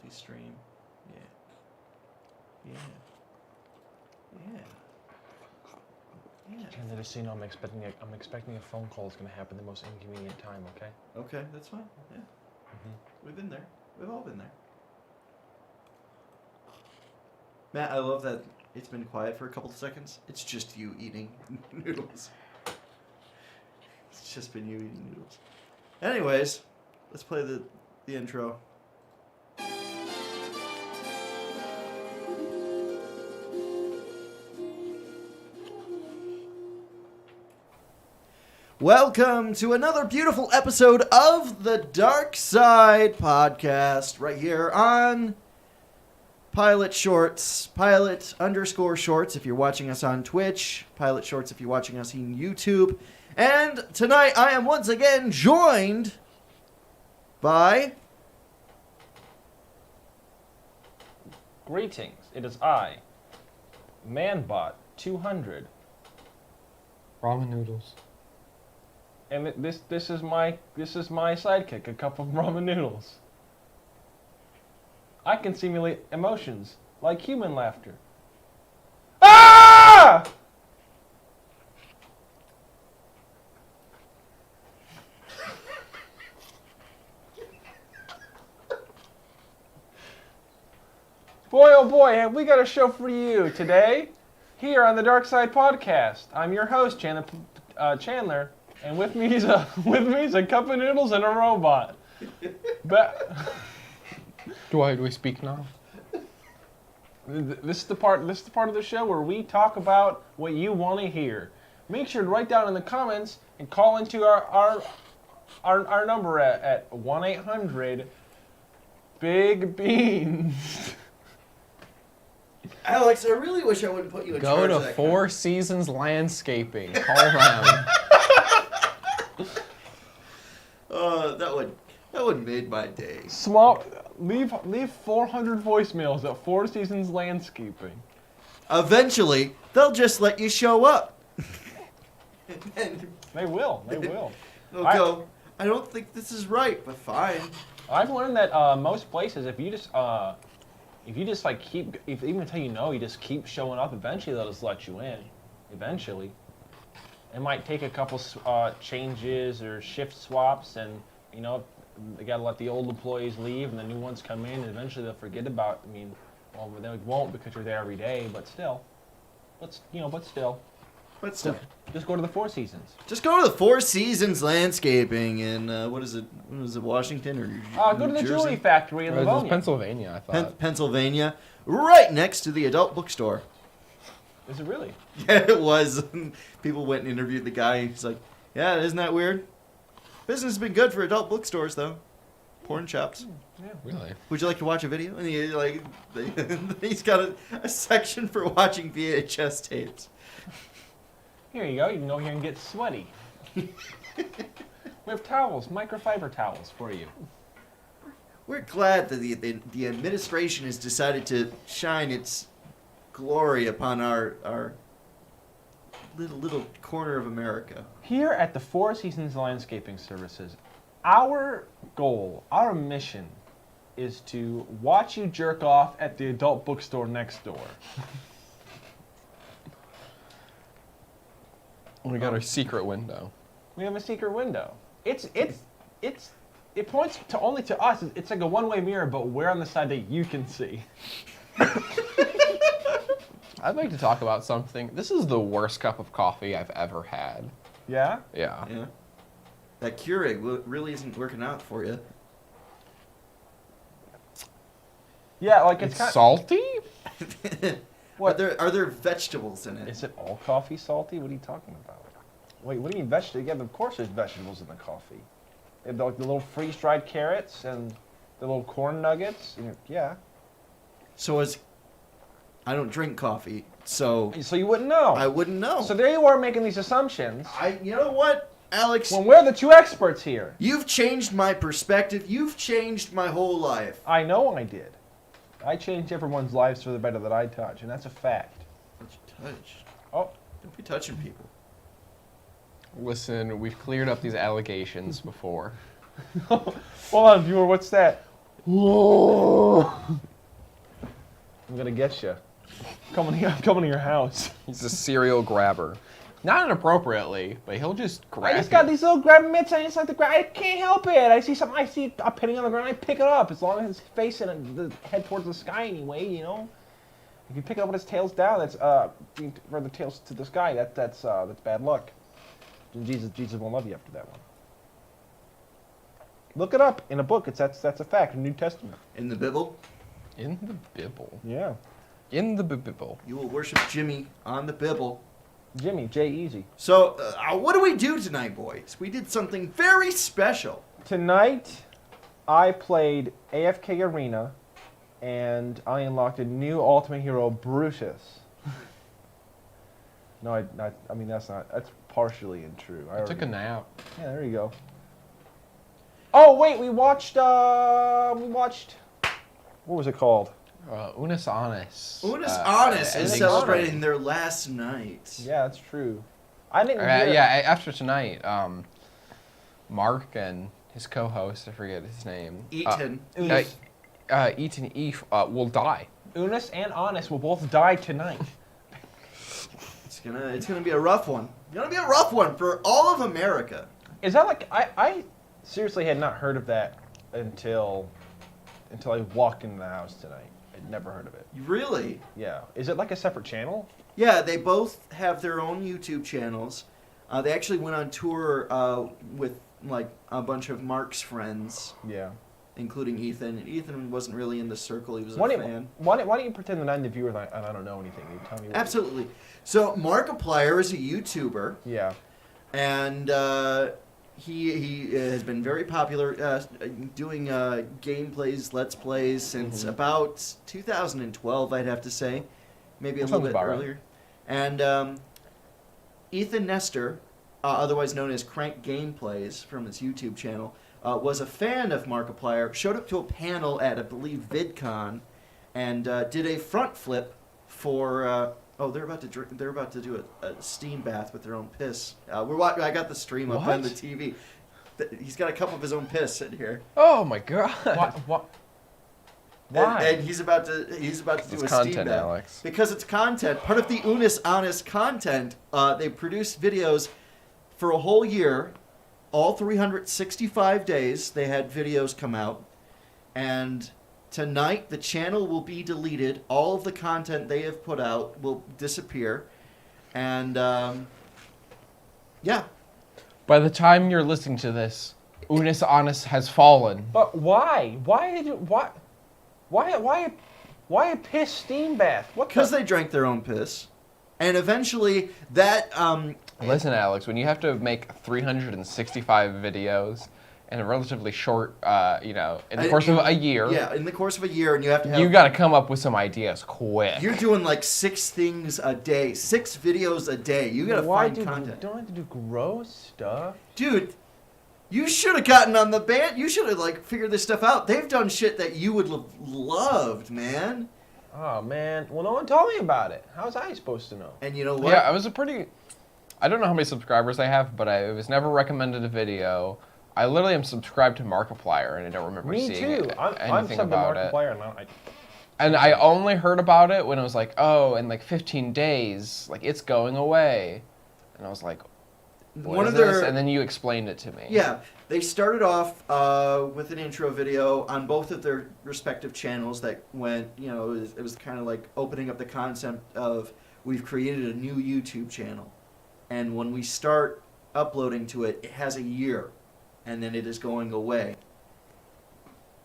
multi-stream. Yeah. And just so you know, I'm expecting a phone call that's going to happen at the most inconvenient time, okay? Okay, that's fine. Yeah. Mm-hmm. We've been there. We've all been there. Matt, I love that it's been quiet for a couple of seconds. It's just you eating noodles. It's just been you eating noodles. Anyways, let's play the intro. Welcome to another beautiful episode of the Dark Side Podcast, right here on Pilot Shorts, Pilot_Shorts if you're watching us on Twitch, Pilot Shorts if you're watching us on YouTube. And tonight I am once again joined by... Greetings, it is I, Manbot200. Ramen noodles. And this is my sidekick, a cup of ramen noodles. I can simulate emotions like human laughter. Ah! Boy, oh boy, have we got a show for you today here on the Dark Side Podcast. I'm your host, Chandler. And with me is a cup of noodles and a robot. But Do we speak now? this is the part of the show where we talk about what you want to hear. Make sure to write down in the comments and call into our number at 1-800-BIG-BEANS. Alex, I really wish I wouldn't put you in Go charge to of that Four Seasons Landscaping. Call them. That would made my day. Leave 400 voicemails at Four Seasons Landscaping. Eventually, they'll just let you show up. And They will. they'll go, I don't think this is right, but fine. I've learned that most places, if you just like keep, even until you just keep showing up, eventually they'll just let you in. Eventually, it might take a couple changes or shift swaps, and they gotta let the old employees leave, and the new ones come in, and eventually they'll forget about. They won't because you're there every day, but still. But still. Just go to the Four Seasons. Just go to the Four Seasons Landscaping in, what is it, Washington or Go to the Jersey? Jewelry Factory in It was Livonia. Pennsylvania, I thought. Pennsylvania, right next to the adult bookstore. Is it really? Yeah, it was. People went and interviewed the guy. He's like, yeah, isn't that weird? Business has been good for adult bookstores, though. Porn shops. Yeah. Really? Would you like to watch a video? And he's got a section for watching VHS tapes. Here you go. You can go here and get sweaty. We have towels, microfiber towels for you. We're glad that the administration has decided to shine its glory upon our little corner of America. Here at the Four Seasons Landscaping Services, our goal, our mission, is to watch you jerk off at the adult bookstore next door. We got our secret window. We have a secret window. It points only to us. It's like a one-way mirror, but we're on the side that you can see. I'd like to talk about something. This is the worst cup of coffee I've ever had. Yeah? Yeah. Yeah. That Keurig really isn't working out for you. Yeah, like It's kind salty? What? Are there vegetables in it? Is it all coffee salty? What are you talking about? Wait, what do you mean vegetables? Yeah, of course there's vegetables in the coffee. They have the little freeze-dried carrots and the little corn nuggets. Yeah. So I don't drink coffee, so So you wouldn't know. I wouldn't know. So there you are making these assumptions. You know what, Alex? When we're the two experts here. You've changed my perspective. You've changed my whole life. I know I did. I changed everyone's lives for the better that I touch, and that's a fact. What you touch? Oh. Don't be touching people. Listen, we've cleared up these allegations before. Hold on, viewer, what's that? I'm gonna get you. I'm coming to your house. He's a serial grabber. Not inappropriately, but he'll just grab I just got you. these little grab mitts. I just like to grab. I can't help it. I see something. I see a penny on the ground. I pick it up. As long as it's facing the head towards the sky anyway, you know. If you pick it up with its tails down, that's or the tails to the sky. That's bad luck. And Jesus won't love you after that one. Look it up in a book. That's a fact. New Testament. In the Bible, In the Bible. Yeah. In the Bible. you will worship Jimmy on the Bible. Jimmy J Easy. So, what do we do tonight, boys? We did something very special. Tonight, I played AFK Arena, and I unlocked a new Ultimate Hero, Brutus. No, I mean that's partially untrue. I took a nap. Yeah, there you go. Oh wait, we watched. What was it called? Unis Honest. Unis Honest is ending celebrating stream. their last night. Yeah, that's true. I didn't. Hear Yeah, after tonight, Mark and his co-host, I forget his name. Eaton. Eaton Eve will die. Unis and Honest will both die tonight. It's gonna be a rough one. It's gonna be a rough one for all of America. Is that like I seriously had not heard of that until I walked into the house tonight. I'd never heard of it. Really? Yeah. Is it like a separate channel? Yeah, they both have their own YouTube channels. They actually went on tour with like a bunch of Mark's friends, Yeah. including Ethan. And Ethan wasn't really in the circle; he was Why a don't, fan. why don't you pretend that I'm the viewer and I don't know anything? You tell me. What Absolutely. So Markiplier is a YouTuber, Yeah. and he has been very popular doing gameplays, let's plays since about 2012, I'd have to say, maybe a That little sounds bit about right. earlier. And Ethan Nestor, otherwise known as Crank Gameplays from his YouTube channel, was a fan of Markiplier, showed up to a panel at, I believe, VidCon, and did a front flip for... they're about to do a steam bath with their own piss. I got the stream up on the What? TV. He's got a cup of his own piss in here. Oh my god. What? Why? And he's about to do It's a steam content, bath. Alex. Because it's content. Part of the Unis Honest content. They produced videos for a whole year, all 365 days. They had videos come out, and tonight the channel will be deleted. All of the content they have put out will disappear, and yeah. By the time you're listening to this, Unis Honest has fallen. But why? Why did you what? Why a piss steam bath? What? Because they drank their own piss, and eventually that Listen, Alex, when you have to make 365 videos in a relatively short, in the course of a year, Yeah, in the course of a year, and you have to have. you got to come up with some ideas quick. You're doing like 6 things a day, 6 videos a day. You gotta find content. Don't have to do gross stuff. Dude, you should have gotten on the band. You should have like figured this stuff out. They've done shit that you would have loved, man. Oh man. Well, no one told me about it. How was I supposed to know? And you know what? Yeah, I don't know how many subscribers I have, but I was never recommended a video. I literally am subscribed to Markiplier, and I don't remember Me seeing too. I'm anything subbed to about it. Markiplier, and I And I only heard about it when it was like, oh, in like 15 days, like it's going away. And I was like, what is this? And then you explained it to me. Yeah, they started off with an intro video on both of their respective channels that went, it was kind of like opening up the concept of we've created a new YouTube channel. And when we start uploading to it, it has a year, and then it is going away.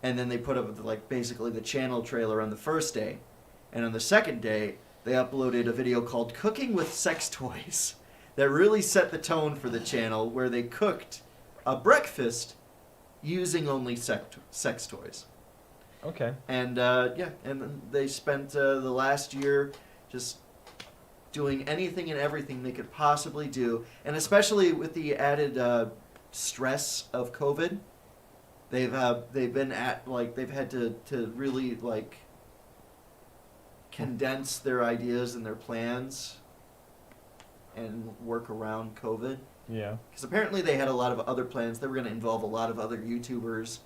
And then they put up like basically the channel trailer on the first day. And on the second day, they uploaded a video called Cooking with Sex Toys that really set the tone for the channel, where they cooked a breakfast using only sex toys. Okay. And and then they spent the last year just doing anything and everything they could possibly do, and especially with the added stress of COVID, they've had to really like condense their ideas and their plans and work around COVID. Yeah. Because apparently they had a lot of other plans. They were going to involve a lot of other YouTubers,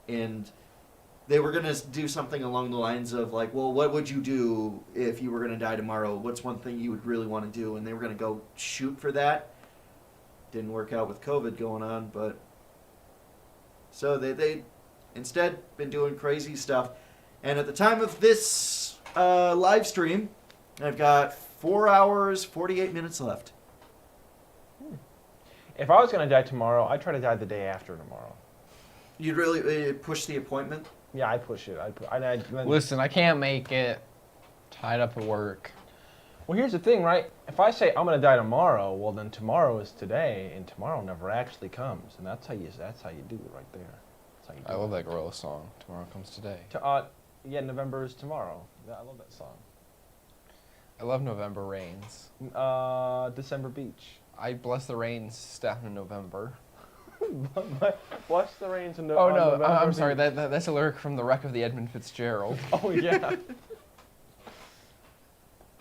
and they were going to do something along the lines of like, well, what would you do if you were going to die tomorrow? What's one thing you would really want to do? And they were going to go shoot for that. Didn't work out with COVID going on, but so they instead been doing crazy stuff. And at the time of this live stream, I've got 4 hours, 48 minutes left. If I was going to die tomorrow, I'd try to die the day after tomorrow. You'd really push the appointment? Yeah, I'd push it. Listen, I can't make it. Tied up at work. Well, here's the thing, right? If I say I'm going to die tomorrow, well, then tomorrow is today, and tomorrow never actually comes. And that's how you do it right there. That's how you do I love that Gorilla song, Tomorrow Comes Today. Yeah, November is tomorrow. Yeah, I love that song. I love November Rains. December Beach. I bless the rains down in November. Bless the rains in Oh, no, November I'm Beach. sorry. That's a lyric from The Wreck of the Edmund Fitzgerald. Oh, yeah.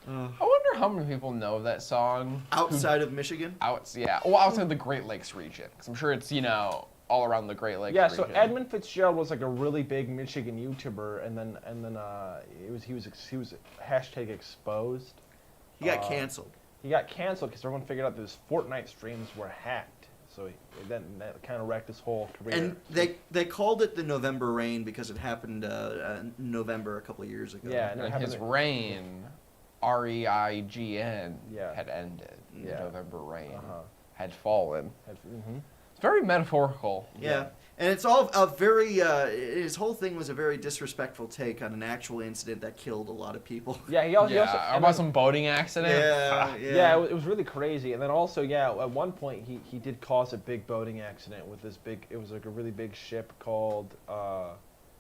I wonder how many people know that song. Outside of Michigan? Outside the Great Lakes region. Because I'm sure it's, all around the Great Lakes region. So Edmund Fitzgerald was like a really big Michigan YouTuber, and then he was hashtag exposed. He got canceled. He got canceled because everyone figured out that his Fortnite streams were hacked. So that kind of wrecked his whole career. And they called it the November Rain because it happened in November a couple of years ago. Yeah, and his reign, REIGN, Yeah. had ended. Yeah. The November rain had fallen. Mm-hmm. It's very metaphorical. Yeah. And it's all a very, his whole thing was a very disrespectful take on an actual incident that killed a lot of people. Yeah, he also about some boating accident. Yeah. It was really crazy. And then also, at one point he did cause a big boating accident with this it was like a really big ship called,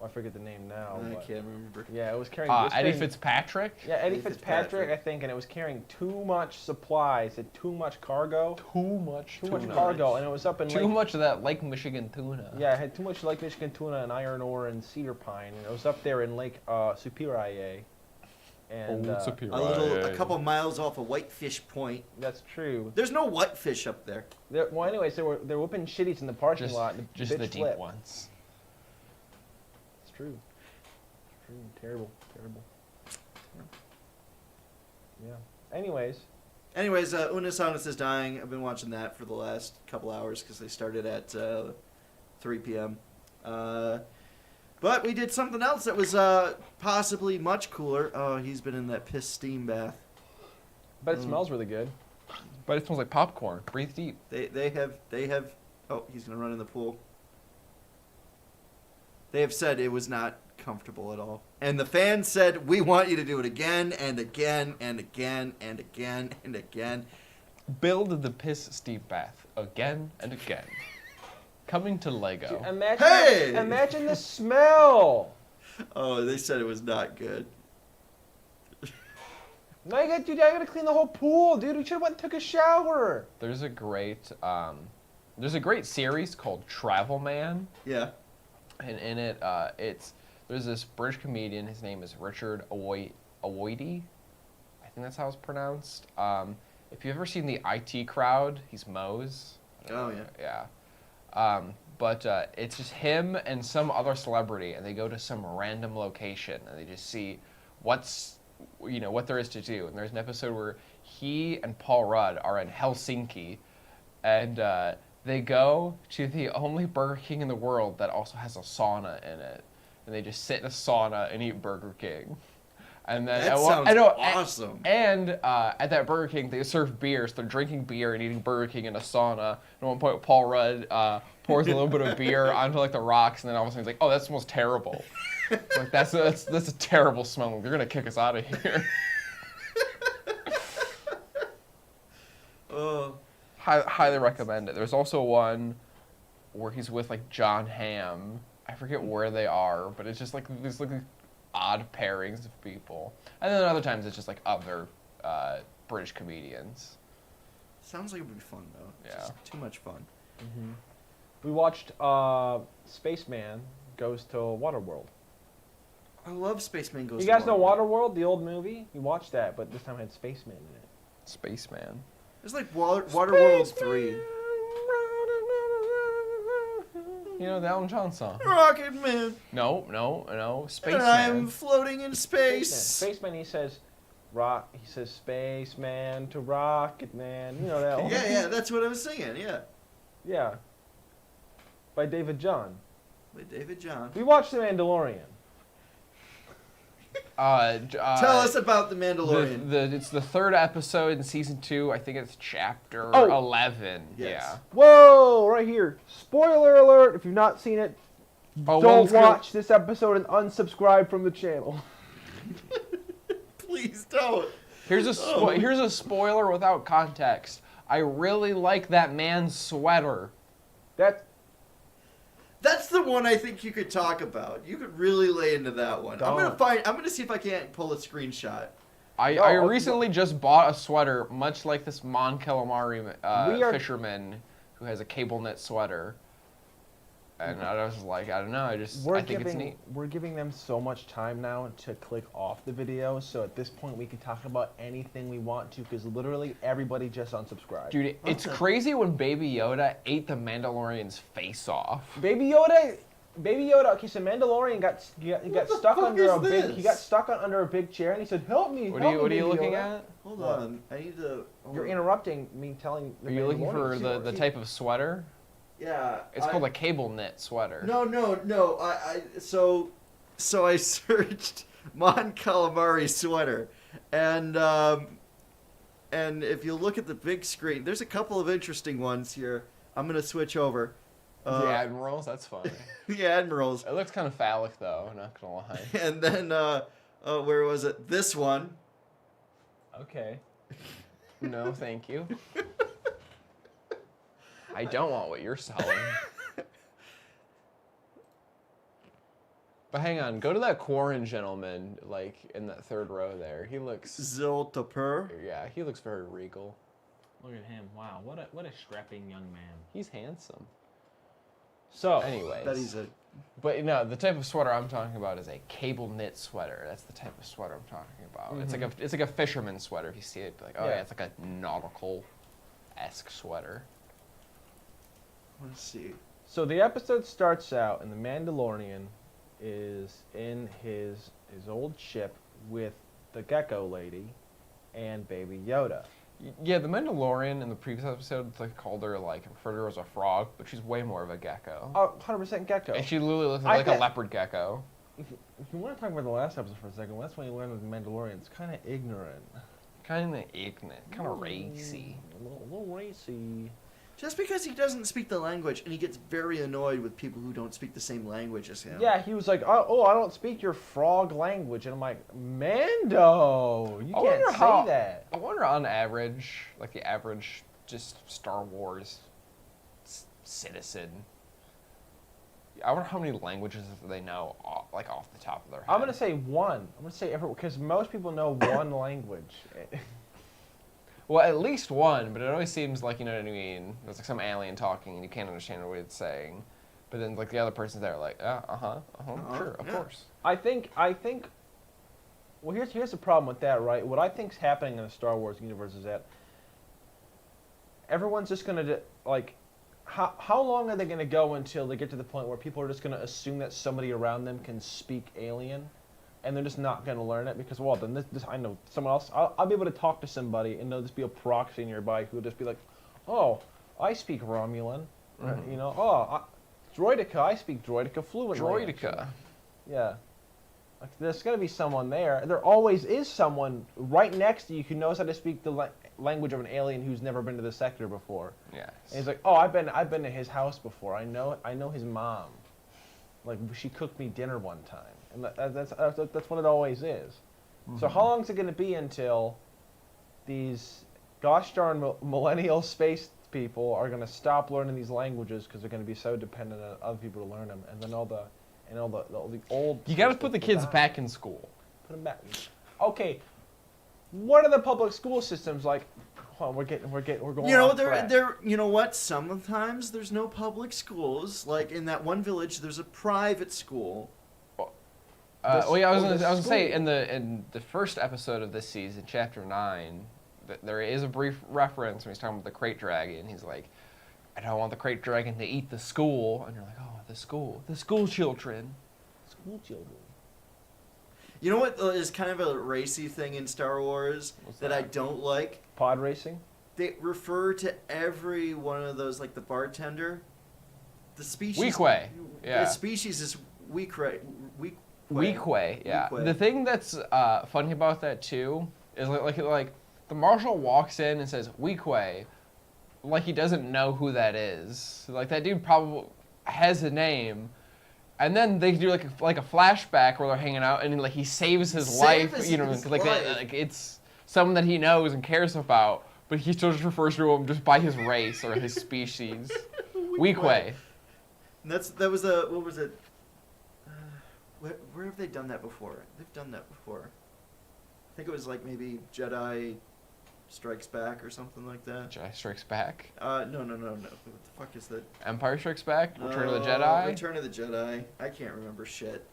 I forget the name now. I can't remember. Yeah, it was carrying... Eddie Fitzpatrick? Yeah, Eddie Fitzpatrick, I think, and it was carrying too much supplies and too much cargo. Too much cargo, and it was up in Too much of that Lake Michigan tuna. Yeah, it had too much Lake Michigan tuna and iron ore and cedar pine, and it was up there in Lake Superior. And a couple miles off of Whitefish Point. That's true. There's no whitefish up there. Well, anyways, they were whipping shitties in the parking lot. And just the deep ones. It's true. Terrible. Yeah. Anyways, Unisonus is dying. I've been watching that for the last couple hours because they started at 3 p.m. But we did something else that was possibly much cooler. Oh, he's been in that piss steam bath. But it smells really good. But it smells like popcorn. Breathe deep. They have. Oh, he's gonna run in the pool. They have said it was not comfortable at all, and the fans said we want you to do it again and again and again and again and again. Build the piss steam bath again and again. Coming to Lego. Imagine the smell. Oh, they said it was not good. Now I gotta clean the whole pool, dude. We should have went and took a shower. There's a great series called Travel Man. Yeah. And in it, there's this British comedian. His name is Richard Awoidi. I think that's how it's pronounced. If you've ever seen the IT Crowd, he's Mose. Oh yeah. Yeah. But it's just him and some other celebrity, and they go to some random location, and they just see what there is to do. And there's an episode where he and Paul Rudd are in Helsinki, and they go to the only Burger King in the world that also has a sauna in it, and they just sit in a sauna and eat Burger King. And then that sounds awesome. And at that Burger King, they serve beer, so they're drinking beer and eating Burger King in a sauna. And at one point, Paul Rudd pours a little bit of beer onto like the rocks, and then all of a sudden he's like, "Oh, that smells terrible." Like that's a terrible smell. They're gonna kick us out of here. Highly recommend it. There's also one where he's with like John Hamm. I forget where they are, but it's just like these like odd pairings of people. And then other times it's just like other British comedians. Sounds like it would be fun though. Yeah. Just too much fun. Mm-hmm. We watched Spaceman Goes to Waterworld. I love Spaceman Goes to Waterworld. You guys know Waterworld, the old movie? You watched that, but this time it had Spaceman in it. It's like Waterworld 3. You know, the Elton John song. Rocket Man. No. Spaceman. And I'm floating in space. Spaceman, he says, spaceman to rocket man. You know that one? Yeah, that's what I was singing, yeah. Yeah. By David John. By David John. We watched The Mandalorian. Tell us about The Mandalorian. It's the third episode in season 2. I think it's chapter 11. Yes. Yeah. Whoa, right here. Spoiler alert. If you've not seen it, don't watch this episode and unsubscribe from the channel. Please don't. Here's a spoiler without context. I really like that man's sweater. That's the one I think you could talk about. You could really lay into that one. I'm gonna see if I can't pull a screenshot. I recently just bought a sweater, much like this Mon Calamari fisherman who has a cable knit sweater. And I was like, I don't know, I think it's neat. We're giving them so much time now to click off the video, so at this point we can talk about anything we want to, because literally everybody just unsubscribed. Dude, it's crazy when Baby Yoda ate the Mandalorian's face off. Baby Yoda. Okay, so Mandalorian got stuck under a big. He got stuck under a big chair, and he said, "Help me!" What are you looking at? Hold on, I need to. You're interrupting me telling. Are you looking for the type of sweater? Yeah. It's called a cable knit sweater. No. So I searched Mon Calamari sweater, and if you look at the big screen, there's a couple of interesting ones here. I'm gonna switch over. The Admirals, that's funny. The Admirals. It looks kind of phallic though, not gonna lie. And then where was it? This one. Okay. No, thank you. I don't want what you're selling. But hang on, go to that Quarren gentleman, like, in that third row there. He looks... Ziltapur. Yeah, he looks very regal. Look at him. Wow, what a strapping young man. He's handsome. So, anyways. That he's a... But, no, the type of sweater I'm talking about is a cable knit sweater. That's the type of sweater I'm talking about. Mm-hmm. It's like a fisherman's sweater. If you see it, be like, oh, yeah, it's like a nautical-esque sweater. Let's see. So the episode starts out, and the Mandalorian is in his old ship with the Gecko lady and Baby Yoda. Yeah, the Mandalorian in the previous episode, they called her, like, referred to her as a frog, but she's way more of a gecko. Oh, 100% gecko. And she literally looks like a leopard gecko. If you want to talk about the last episode for a second, well, that's when you learn that the Mandalorian is kind of ignorant. Kind of ignorant. Kind of racy. A little racy. Just because he doesn't speak the language, and he gets very annoyed with people who don't speak the same language as him. Yeah, he was like, oh, I don't speak your frog language. And I'm like, Mando, you can't say that. I wonder on average, like the average just Star Wars citizen, I wonder how many languages they know, like off the top of their head. I'm going to say one. I'm going to say everyone, because most people know one language. Well, at least one, but it always seems like, you know what I mean? There's like some alien talking and you can't understand what it's saying. But then like the other person's there like, sure, of course. I think, well, here's the problem with that, right? What I think's happening in the Star Wars universe is that everyone's just going to, like, how long are they going to go until they get to the point where people are just going to assume that somebody around them can speak alien? And they're just not going to learn it because, well, then this I know someone else. I'll be able to talk to somebody and there'll just be a proxy nearby who'll just be like, oh, I speak Romulan. Mm-hmm. You know, Droidica, I speak Droidica fluently. Droidica. Yeah. Like, there's going to be someone there. There always is someone right next to you who knows how to speak the language of an alien who's never been to the sector before. Yes. And he's like, oh, I've been to his house before. I know his mom. Like, she cooked me dinner one time. And that's what it always is. Mm-hmm. So how long is it going to be until these gosh darn millennial space people are going to stop learning these languages because they're going to be so dependent on other people to learn them, and then all the old. You got to put the kids back in school. Put them back. Okay. What are the public school systems like? Hold on, we're going. You know, they're you know what? Sometimes there's no public schools. Like in that one village, there's a private school. I was gonna say in the first episode of this season, chapter 9, there is a brief reference when he's talking about the crate dragon. He's like, I don't want the crate dragon to eat the school, and you're like, oh, the school children. School children. You know what is kind of a racy thing in Star Wars that I don't like? Pod racing? They refer to every one of those, like the bartender. The species. Weequay. Yeah. The species is Weequay. Weequay, yeah. Weequay. The thing that's funny about that too is like the marshal walks in and says Weequay, like he doesn't know who that is. Like that dude probably has a name, and then they do like a flashback where they're hanging out and like he saves his life. You know, like it's someone that he knows and cares about, but he still just refers to him just by his race or his species. Weequay. And that was a what was it? Where have they done that before? They've done that before. I think it was like maybe Jedi Strikes Back or something like that. Jedi Strikes Back? No. What the fuck is that? Empire Strikes Back? Return of the Jedi? Return of the Jedi. I can't remember shit.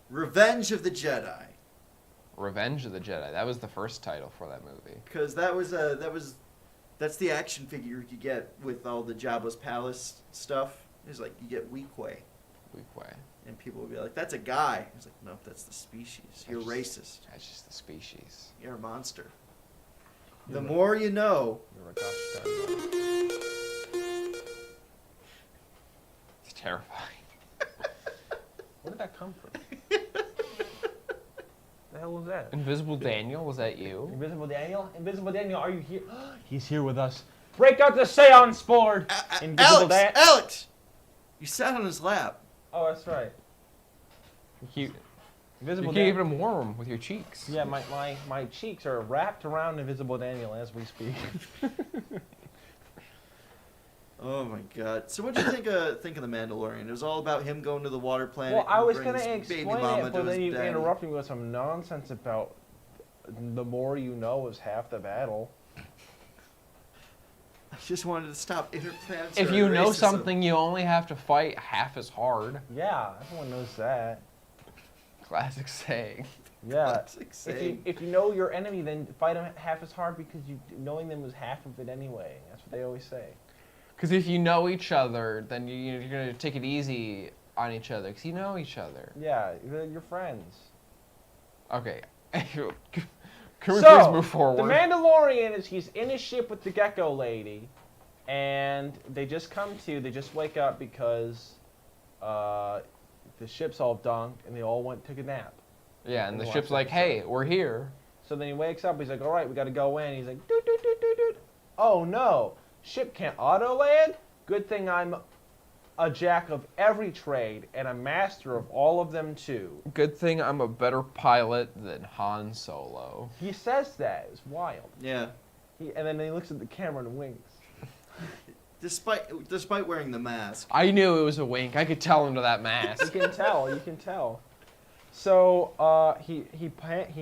Revenge of the Jedi. Revenge of the Jedi. That was the first title for that movie. Because that's the action figure you get with all the Jabba's palace stuff. It's like you get Weequay. Weequay. And people would be like, "That's a guy." He's like, "No, that's the species. You're racist. That's just the species. You're a monster." The more you know. It's terrifying. Where did that come from? The hell was that? Invisible Daniel, was that you? Invisible Daniel? Invisible Daniel, are you here? He's here with us. Break out the seance board! Alex! You sat on his lap. Oh, that's right. You Invisible keep him warm with your cheeks. Yeah, my cheeks are wrapped around Invisible Daniel as we speak. Oh my god. So what do you think of the Mandalorian? It was all about him going to the water planet. Well, I was going going to explain it, but then you interrupted me with some nonsense about the more you know is half the battle. I just wanted to stop interplanetary If you know racism. something, you only have to fight half as hard. Yeah, everyone knows that. Classic saying. Yeah. Classic saying. If you know your enemy, then fight them half as hard because knowing them was half of it anyway. That's what they always say. Because if you know each other, then you're going to take it easy on each other because you know each other. Yeah, you're friends. Okay. Can we please move forward? The Mandalorian he's in his ship with the Gecko lady, and they just wake up because the ship's all dunked and they all took a nap. Yeah, and the ship's like, hey, we're here. So then he wakes up, he's like, all right, we got to go in. He's like, doot, doot, doot, doot, doot. Oh no, ship can't auto land? Good thing I'm a jack of every trade and a master of all of them too. Good thing I'm a better pilot than Han Solo. He says that. It's wild. Yeah. And then he looks at the camera and winks. Despite wearing the mask. I knew it was a wink. I could tell into that mask. You can tell. You can tell. So he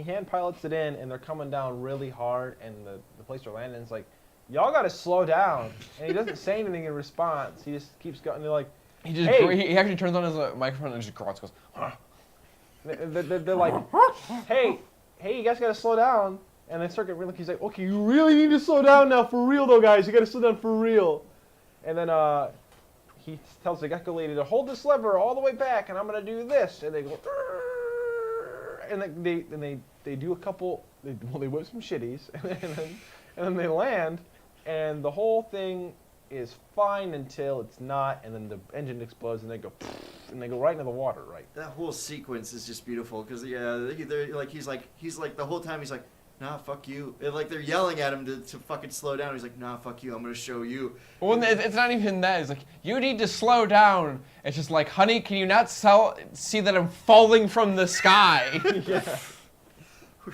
hand pilots it in, and they're coming down really hard, and the place they're landing is like, y'all got to slow down. And he doesn't say anything in response. He just keeps going. They're like, he actually turns on his microphone and just grunts, goes, huh. They're like, hey, you guys got to slow down. And they start getting really, he's like, okay, you really need to slow down now for real though, guys. You got to slow down for real. And then he tells the Gecko lady to hold this lever all the way back, and I'm going to do this. And they go, and they do a couple, they whip some shitties, and then they land, and the whole thing is fine until it's not, and then the engine explodes, and they go right into the water, right? That whole sequence is just beautiful because they're like he's like the whole time he's like, nah, fuck you. And like they're yelling at him to fucking slow down. He's like, nah, fuck you. I'm gonna show you. Well, it's not even that. It's like, you need to slow down. It's just like, honey, can you not see that I'm falling from the sky? Yeah.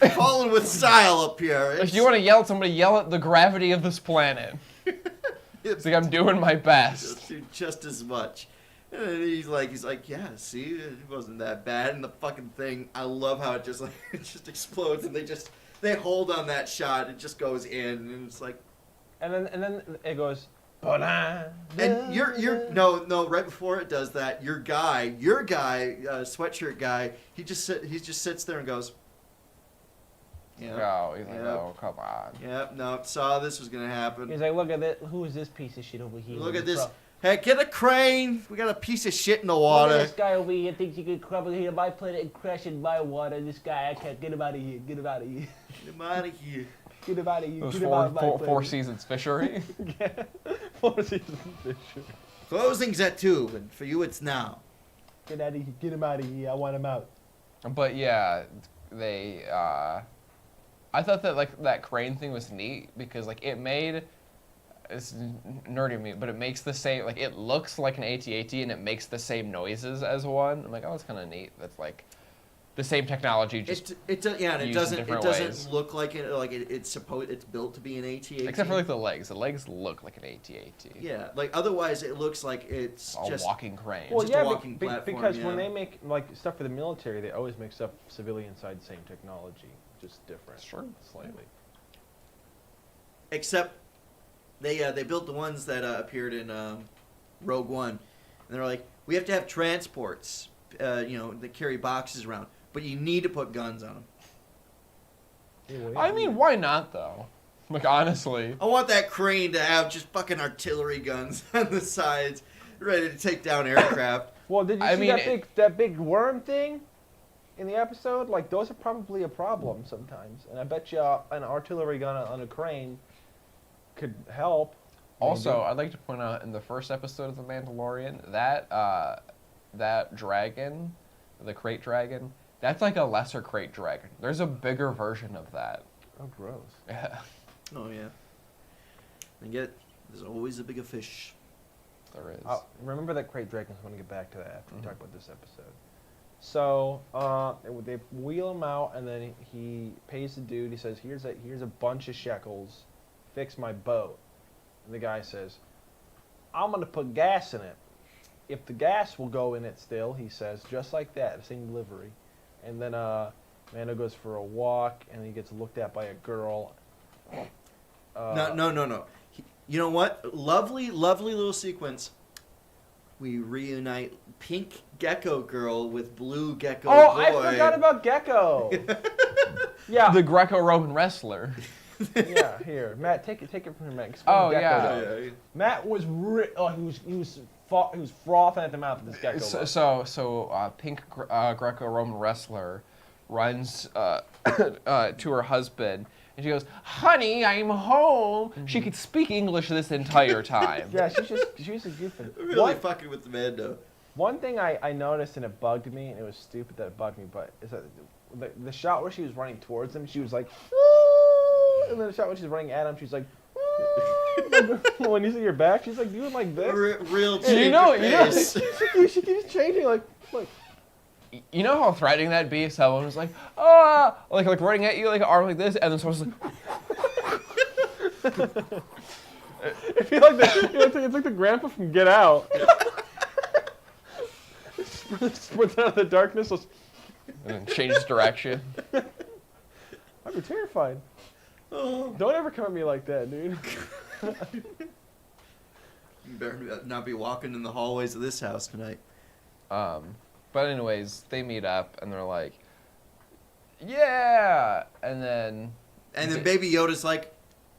We're falling with style up here. If you want to yell at somebody, yell at the gravity of this planet. It's like I'm doing my best. Just as much. And he's like, yeah, see, it wasn't that bad. And the fucking thing, I love how it just like it just explodes, and they hold on that shot. It just goes in, and it's like, and then it goes, and you're no, right before it does that, your guy, sweatshirt guy, he just sits there and goes, he's like, oh, come on. Yep, no, saw this was gonna happen. He's like, look at this. Who is this piece of shit over here? Look at this. Hey, get a crane. We got a piece of shit in the Look at water. this guy over here thinks he can crumble here my planet and crash in my water. This guy, I can't get him out of here. Get him out of here. Get him out of here. Get him out of here. It was Get him out of my planet. four seasons fishery. Yeah. 4 seasons fishery. Closing's at 2, and for you it's now. Get out of here. Get him out of here. I want him out. But yeah, they. I thought that like that crane thing was neat because like it made. It's nerdy of me, but it makes the same. Like it looks like an AT-AT and it makes the same noises as one. I'm like, oh, that's kind of neat. That's like the same technology, just It used in different doesn't ways. look like it. Like it's built to be an AT-AT. except for like the legs. The legs look like an AT-AT. Yeah, like otherwise it looks like it's A just walking crane. Well, just a walking platform, because yeah. when they make like stuff for the military, they always make stuff civilian side same technology, just different. Sure. Slightly. except they built the ones that appeared in Rogue One, and they're like, we have to have transports, that carry boxes around, but you need to put guns on them. I mean, why not though? Like honestly. I want that crane to have just fucking artillery guns on the sides, ready to take down aircraft. Well, did you I see mean, that big worm thing in the episode? Like those are probably a problem sometimes, and I bet you an artillery gun on a crane could help. Also, maybe. I'd like to point out in the first episode of The Mandalorian that dragon, the crate dragon, that's like a lesser crate dragon. There's a bigger version of that. Oh, gross. Yeah, Oh yeah. And yet, there's always a bigger fish. there is. Remember that crate dragons. I want to get back to that after we Mhm. talk about this episode. So they wheel him out, and then he pays the dude. He says, "Here's a bunch of shekels. Fix my boat." And the guy says, "I'm gonna put gas in it. If the gas will go in it still," he says, just like that, same delivery. And then Mando goes for a walk, and he gets looked at by a girl. No. You know what? Lovely little sequence. We reunite Pink Gecko Girl with Blue Gecko Boy. Oh, I forgot about Gecko. Yeah. The Greco-Roman wrestler. Yeah, here, Matt, take it from here, Matt. Explain Oh, Gecko yeah. Dog. Matt was he was frothing at the mouth of this Gecko. Dog. So Pink Greco-Roman wrestler runs to her husband, and she goes, "Honey, I'm home." She could speak English this entire time. Yeah, she's just goofing. Really fucking with the Mando. One thing I noticed, and it bugged me, and it was stupid that it bugged me, but is that the shot where she was running towards him, she was like, "Woo!" And then the shot when she's running at him, she's like, "Woo!" When you see her back, she's like doing like this. Real And change of pace. she keeps changing like. You know how threatening that'd be if someone was like, "Ah," like running at you like an arm like this, and then someone's like, If you like it's like the grandpa from Get Out. Sprint out of the darkness. and then changes direction. I'd be terrified. Oh. Don't ever come at me like that, dude. You better not be walking in the hallways of this house tonight. But anyways, they meet up and they're like, "Yeah," and then Baby Yoda's like,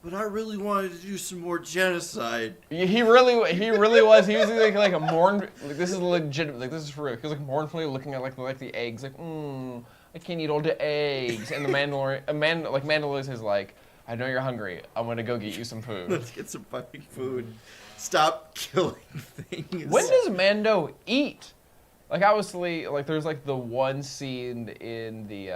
but I really wanted to do some more genocide. he really was. He was like a mourn. Like this is legit. Like this is for real. He was like mournfully looking at like the eggs. Like, I can't eat all the eggs. And the Mandalorian is like, "I know you're hungry. I'm gonna go get you some food." Let's get some fucking food. Stop killing things. When does Mando eat? Like obviously, like there's like the one scene in the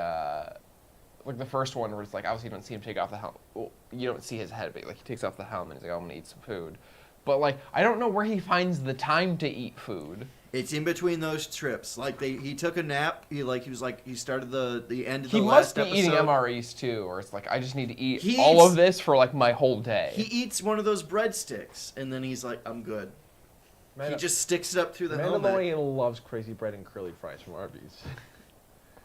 like the first one where it's like obviously you don't see him take off the helmet. Well, you don't see his head, but like he takes off the helmet and he's like, "Oh, I'm gonna eat some food." But like I don't know where he finds the time to eat food. It's in between those trips. Like he took a nap. He started the end of the He last must be episode. eating MREs too, or it's like I just need to eat all of this for like my whole day. He eats one of those breadsticks, and then he's like, "I'm good." He just sticks it up through the helmet. Mandalorian loves crazy bread and curly fries from Arby's.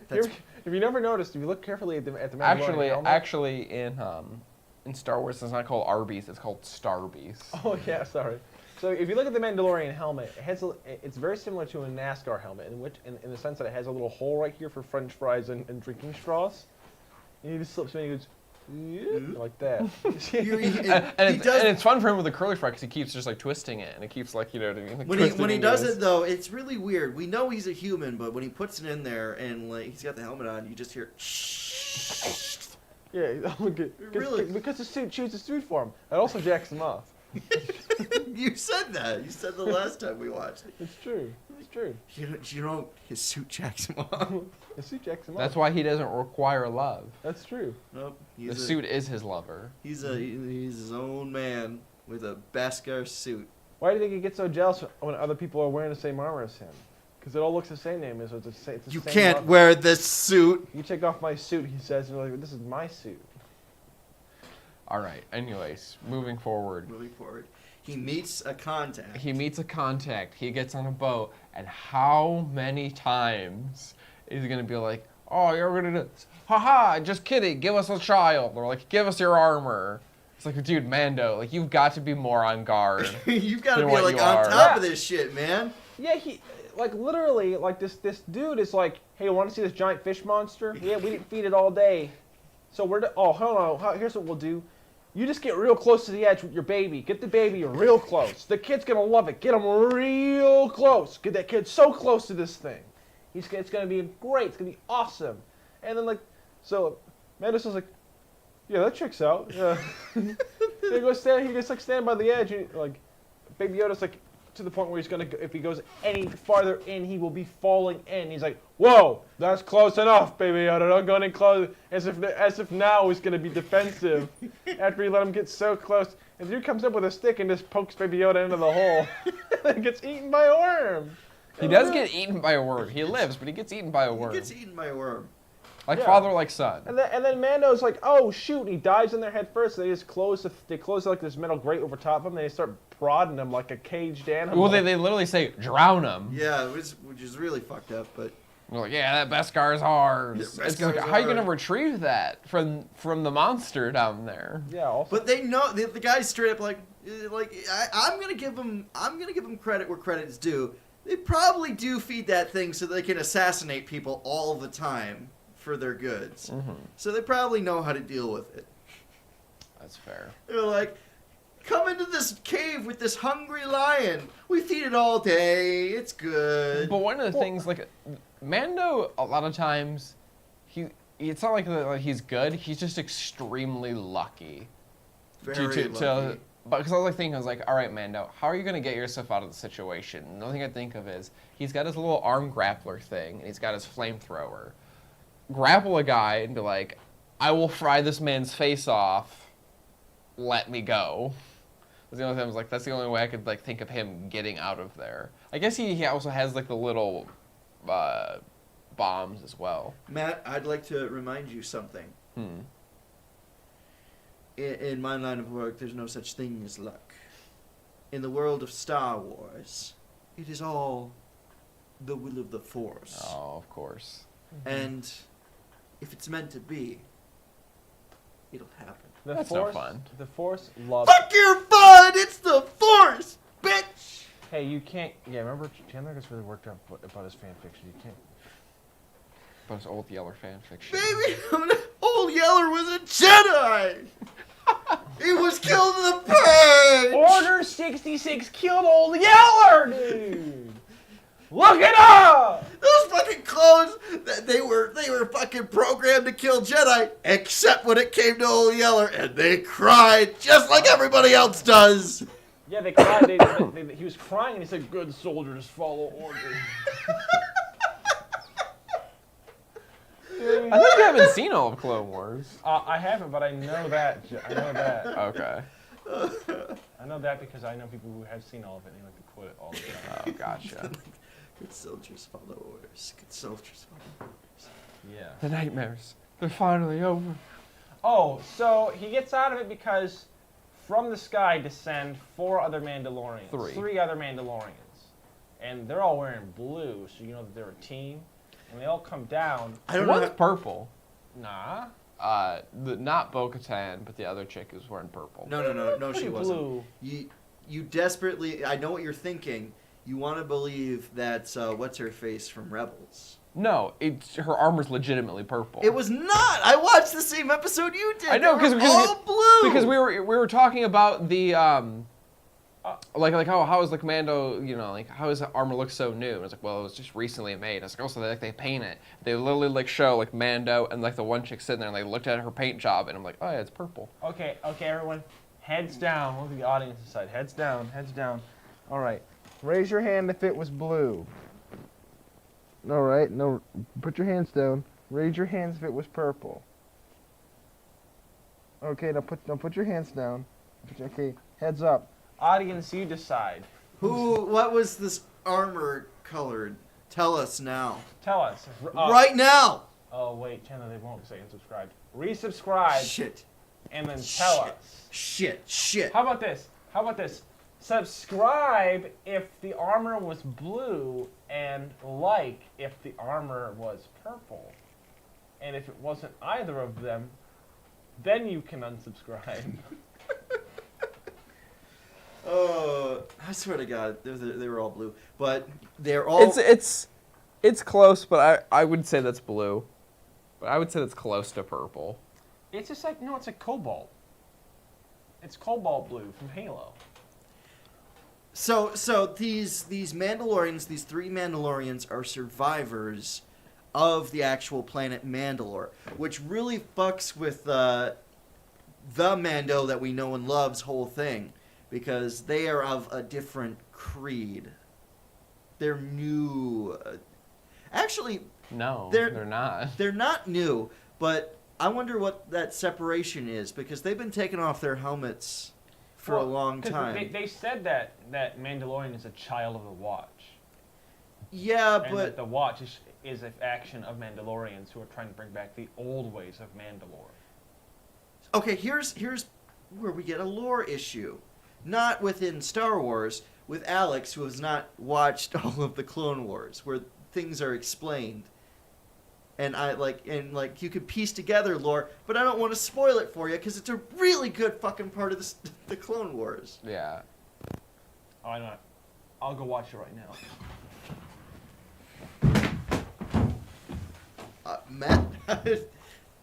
That's- If you never noticed, if you look carefully at the Mandalorian helmet. Actually, in Star Wars, it's not called Arby's; it's called Starbies. Oh yeah, sorry. So if you look at the Mandalorian helmet, it's very similar to a NASCAR helmet, in the sense that it has a little hole right here for French fries and drinking straws. And he just slips in and he goes, like that. And it's fun for him with the curly fry because he keeps just like twisting it and it keeps like what I mean. Like, when he does it though, it's really weird. We know he's a human, but when he puts it in there and like he's got the helmet on, you just hear. Yeah, Really? because the suit chooses food for him. It also jacks him off. You said that. You said the last time we watched it. It's true. It's true. You know, his suit jacks him off. The suit jacks him off. That's why he doesn't require love. That's true. Nope. The suit is his lover. He's his own man with a Beskar suit. Why do you think he gets so jealous when other people are wearing the same armor as him? Because it all looks the same to him. So it's the You same can't armor. wear this suit. You take off my suit, he says, and you're like, this is my suit. All right. Anyways, moving forward. Moving forward, he meets a contact. He meets a contact. He gets on a boat, and how many times is he gonna be like, "Oh, you're gonna do this? Haha! Just kidding. Give us a child," or like, "Give us your armor." It's like, dude, Mando, like you've got to be more on guard. You've got to than be what like you on are. top of this shit, man. Yeah, he, like, literally, like, this dude is like, hey, want to see this giant fish monster? Yeah, we didn't feed it all day. So hold on, here's what we'll do. You just get real close to the edge with your baby. Get the baby real close. The kid's going to love it. Get him real close. Get that kid so close to this thing. It's going to be great. It's going to be awesome. And then, like, so Mando's like, yeah, that checks out. Yeah. he goes stand by the edge. And, like, Baby Yoda's like, to the point where he's gonna, if he goes any farther in, he will be falling in. He's like, "Whoa, that's close enough, Baby Yoda. Don't go any closer." As if now he's gonna be defensive after he let him get so close. And the dude comes up with a stick and just pokes Baby Yoda into the hole, and gets eaten by a worm. He does get eaten by a worm. He lives, but he gets eaten by a worm. He gets eaten by a worm. Like Yeah. father, like son. And then Mando's like, "Oh shoot!" And he dives in their head first. They just close like this metal grate over top of him. They start prodding him like a caged animal. Well, they literally say, "Drown him." Yeah, which is really fucked up, but. We're like, yeah, that Beskar is ours. Yeah, It's Beskar like, is how are you gonna ours. retrieve that from the monster down there? Yeah. Also, But they know the guy's straight up like I'm gonna give him credit where credit is due. They probably do feed that thing so they can assassinate people all the time for their goods. Mm-hmm. So they probably know how to deal with it. That's fair. They're like, come into this cave with this hungry lion. We feed it all day. It's good. But one of the things, like, Mando, a lot of times, it's not like he's good. He's just extremely lucky. Very lucky. Because I was like, all right, Mando, how are you going to get yourself out of the situation? And the only thing I think of is he's got his little arm grappler thing, and he's got his flamethrower. Grapple a guy and be like, I will fry this man's face off. Let me go. That's the only thing I was like, that's the only way I could like think of him getting out of there. I guess he also has like the little bombs as well. Matt, I'd like to remind you something. In my line of work, there's no such thing as luck. In the world of Star Wars, it is all the will of the Force. Oh, of course. And if it's meant to be, it'll happen. That's no fun. The Force loves. Fuck your fun! It's the Force, bitch! Hey, you can't. Yeah, remember Chandler gets really worked up about his fan fiction. You can't. But it's Old Yeller fan fiction. Baby, Old Yeller was a Jedi! He was killed in the purge! Order 66 killed Old Yeller, dude. Look it up. Those fucking clones, they were fucking programmed to kill Jedi, except when it came to Old Yeller, and they cried just like everybody else does. Yeah, they cried. He was crying, and he said, "Good soldiers follow orders." I think you haven't seen all of Clone Wars. I haven't, but I know that. I know that. Okay. I know that because I know people who have seen all of it, and they like to quote it all the time. Oh, gotcha. Good soldiers follow orders. Good soldiers follow orders. Yeah. The nightmares. They're finally over. Oh, so he gets out of it because from the sky descend 4 other Mandalorians. 3 other Mandalorians. And they're all wearing blue, so you know that they're a team. And they all come down. I don't know. One's purple. Nah. Not Bo-Katan, but the other chick is wearing purple. No, she Pretty wasn't. blue. You desperately. I know what you're thinking. you want to believe that what's her face from Rebels. No, her armor's legitimately purple. It was not. I watched the same episode you did. I know because all blue. Because we were talking about the like how is like Mando, you know, like how his armor looks so new? And it's like, well, it was just recently made. I was like, also they paint it. They literally like show like Mando and like the one chick sitting there and they looked at her paint job and I'm like, oh yeah, it's purple. Okay, everyone, heads down. Look at the audience side. Heads down. All right, raise your hand if it was blue. All right, no, put your hands down. Raise your hands if it was purple. Okay, now put your hands down. Okay, heads up. Audience, you decide. What was this armor colored? Tell us now. Tell us. Right now. Oh wait, Chandler, they won't say unsubscribe. Resubscribe. Shit. And then tell us. Shit. How about this? Subscribe if the armor was blue, and like if the armor was purple. And if it wasn't either of them, then you can unsubscribe. I swear to God, they were all blue, but they're all. It's close, but I would say that's blue, but I would say that's close to purple. It's just like it's like cobalt. It's cobalt blue from Halo. So these Mandalorians, these 3 Mandalorians, are survivors of the actual planet Mandalore, which really fucks with the Mando that we know and love's whole thing, because they are of a different creed. They're new. Actually, No, they're not. They're not new, but I wonder what that separation is, because they've been taking off their helmets for a long time. They said that Mandalorian is a child of the Watch. Yeah, and but that the Watch is an action of Mandalorians who are trying to bring back the old ways of Mandalore. okay, here's where we get a lore issue. Not within Star Wars, with Alex, who has not watched all of the Clone Wars, where things are explained. And you could piece together lore, but I don't want to spoil it for you because it's a really good fucking part of the Clone Wars. Yeah. Oh, I know. I'll go watch it right now. Matt,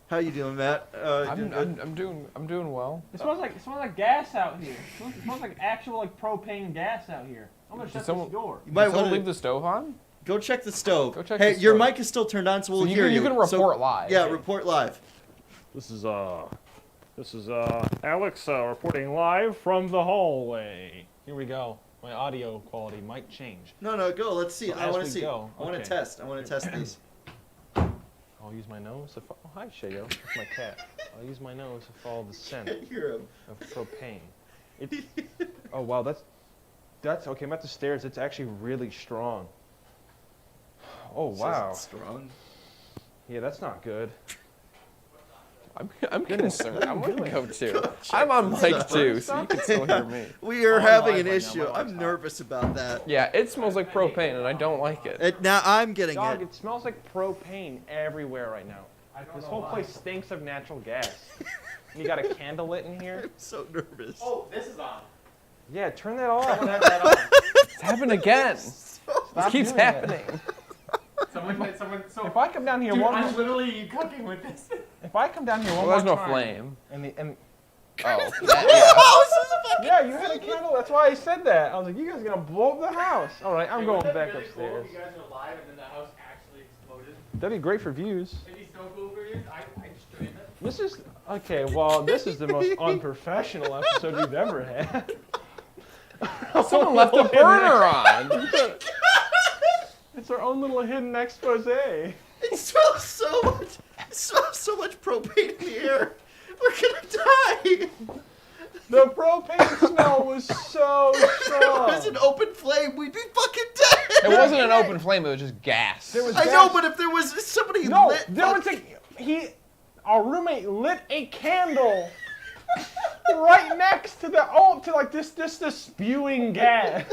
how you doing, Matt? I'm doing well. It smells like gas out here. It smells like actual propane gas out here. I'm gonna shut this door. You might Did someone want leave the stove on? go check the stove. Go check hey, the your stove. mic is still turned on, so we'll So hear you. You can report live. Yeah, report live. This is Alex reporting live from the hallway. Here we go. My audio quality might change. No, go. Let's see. So I as want to we see. go, I want to okay. test. I want to test these. I'll use my nose to oh, hi, Shayo. That's my cat. I'll use my nose to follow the scent Hear him. of propane. Oh, wow, that's okay. I'm at the stairs. It's actually really strong. Oh, wow. Strong. Yeah, that's not good. I'm concerned. I'm gonna go too. check I'm on this mic out. too, so you can still hear me. We are I'm having live an right now. issue. My wife's I'm nervous about that. Yeah, it smells like propane, and I don't like it. Now I'm getting Dog, it. it smells like propane everywhere right now. This whole place stinks of natural gas. You got a candle lit in here? I'm so nervous. Oh, this is on. Yeah, turn that off. Someone had that on. It's happened again. Stop This keeps doing it. happening. So, If I come down here dude, one I'm more, literally cooking with this. if I come down here one Well, there's more no time, flame. and Oh, yeah, you had a candle. That's why I said that. I was like, you guys are gonna blow up the house. All right, I'm going back really upstairs. Cool if you guys are live and then the house actually exploded. That'd be great for views. It'd be so cool for you. I stream it. This is okay. Well, this is the most unprofessional episode we've ever had. someone left the burner on. It's our own little hidden expose. It smells so much. It smells so much propane in the air. We're gonna die. The propane smell was so If it was strong. an open flame, we'd be fucking dead. It wasn't an open flame. It was just gas. There was I know, but if there was somebody No, lit, there was our roommate lit a candle right next to the spewing gas.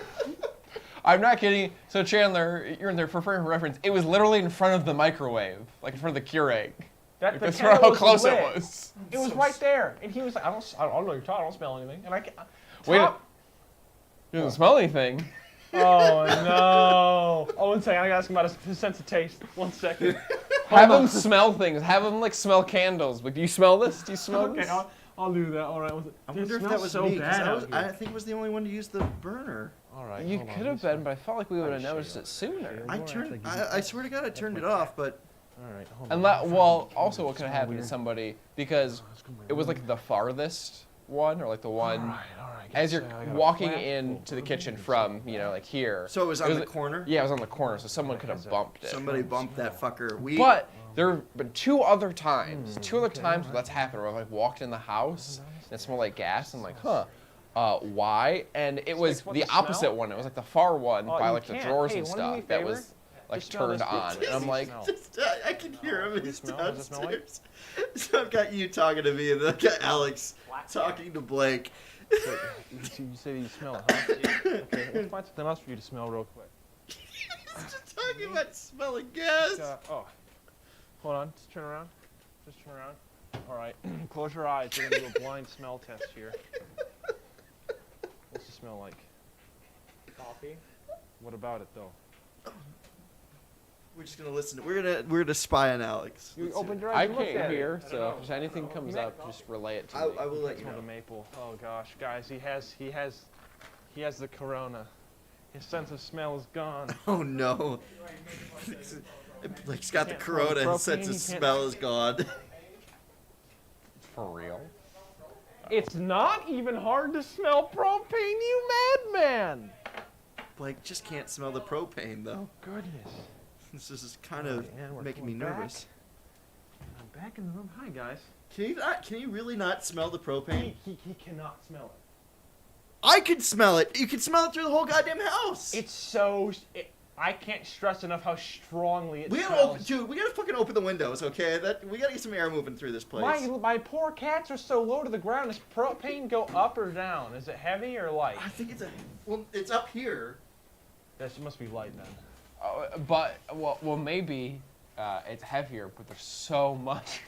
I'm not kidding. So Chandler, you're in there for frame of reference. It was literally in front of the microwave, like in front of the Keurig. The That's candle how was close lit. it was. It was right there, and he was like, I don't know what you're talking. I don't smell anything, and I can't. Wait, Top- you didn't smell anything. Oh no! Oh, 1 second. I gotta ask him about his sense of taste. 1 second. Have him smell things. Have him like smell candles. But do you smell this? Do you smell Okay, this? I'll do that. All right. I Dude, wonder it if that smells was so me. 'Cause bad out I here. think I was the only one to use the burner. All right. You hold on, could let have me been, but I felt like we would have I'll noticed show it you. sooner. I turned. I swear to God, I turned it off, but All right. Hold And on. well, also what could have happened weird. is somebody, because it was like the farthest one, or like the one, All right. as you're I got a walking flat into the full kitchen of from, you know, like here. so it was on the corner. Yeah, it was on the corner, so someone could have bumped it. Somebody bumped that fucker. But there have been two other times where that's happened, where I've like walked in the house and it smelled like gas, and I'm like, why? And it was what, the the smell? opposite one. It was like the far one by you like the can't. drawers Hey, and wanna do me a stuff that favor? was like Just smell turned this. on, and I'm like, Smell. Just, I can hear him. He's smell? Does it smell like- downstairs. So I've got you talking to me, and then I've got Alex talking to Blake. So, you say you smell it, huh? Okay. Let's find something else for you to smell real quick. Just talking about smelling gas. Oh. Hold on. Just turn around. Just turn around. All right. Close your eyes. We're gonna do a blind smell test here. What's it smell like? Coffee. What about it though? We're just gonna listen. We're gonna spy on Alex. You Let's see. opened your I eyes. and looked can't at it. hear, so if anything comes up, just relay it to me. I will let you Smell the know. maple. Oh gosh, guys, he has the corona. His sense of smell is gone. Oh no. Blake's got the Can't smell the corona. His sense propane, of you can't- smell is gone. For real? It's not even hard to smell propane, you madman! Blake just can't smell the propane though. Goodness. This is kind of and we're making me coming back. nervous. I'm back in the room. Hi guys. Can you really not smell the propane? He cannot smell it. I can smell it. You can smell it through the whole goddamn house. It's so. I can't stress enough how strongly it We gotta smells. open, dude. We gotta fucking open the windows, okay? We gotta get some air moving through this place. My poor cats are so low to the ground. Does propane go up or down? Is it heavy or light? I think it's up here. That must be light then. But maybe it's heavier, but there's so much.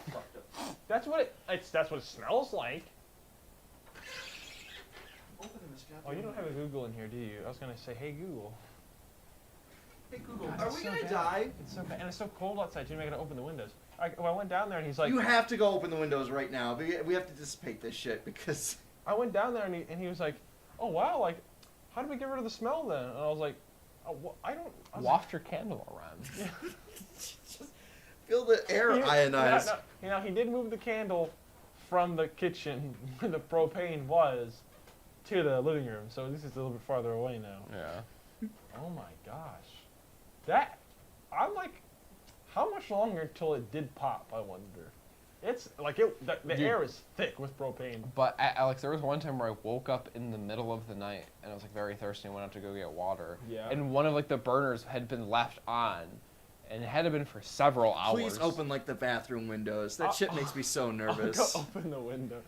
That's what it smells like. Oh, you don't have a Google in here, do you? I was gonna say, hey Google. Hey Google, God, are it's we so gonna bad. die? It's so bad, and it's so cold outside too. I gotta open the windows. I went down there and he's like, You have to go open the windows right now. We have to dissipate this shit because. I went down there and he was like, oh wow, like, how do we get rid of the smell then? And I was like, oh, I don't. I was Waft your candle around. Just feel the air ionized. He did move the candle from the kitchen where the propane was to the living room, so this is a little bit farther away now. Yeah. Oh my gosh. I'm like, how much longer until it did pop, I wonder? It's like the air is thick with propane. But Alex, there was one time where I woke up in the middle of the night and I was like very thirsty and went out to go get water. Yeah. And one of like the burners had been left on, and it had been for several hours. Please open like the bathroom windows. That shit makes me so nervous. I'll go open the window.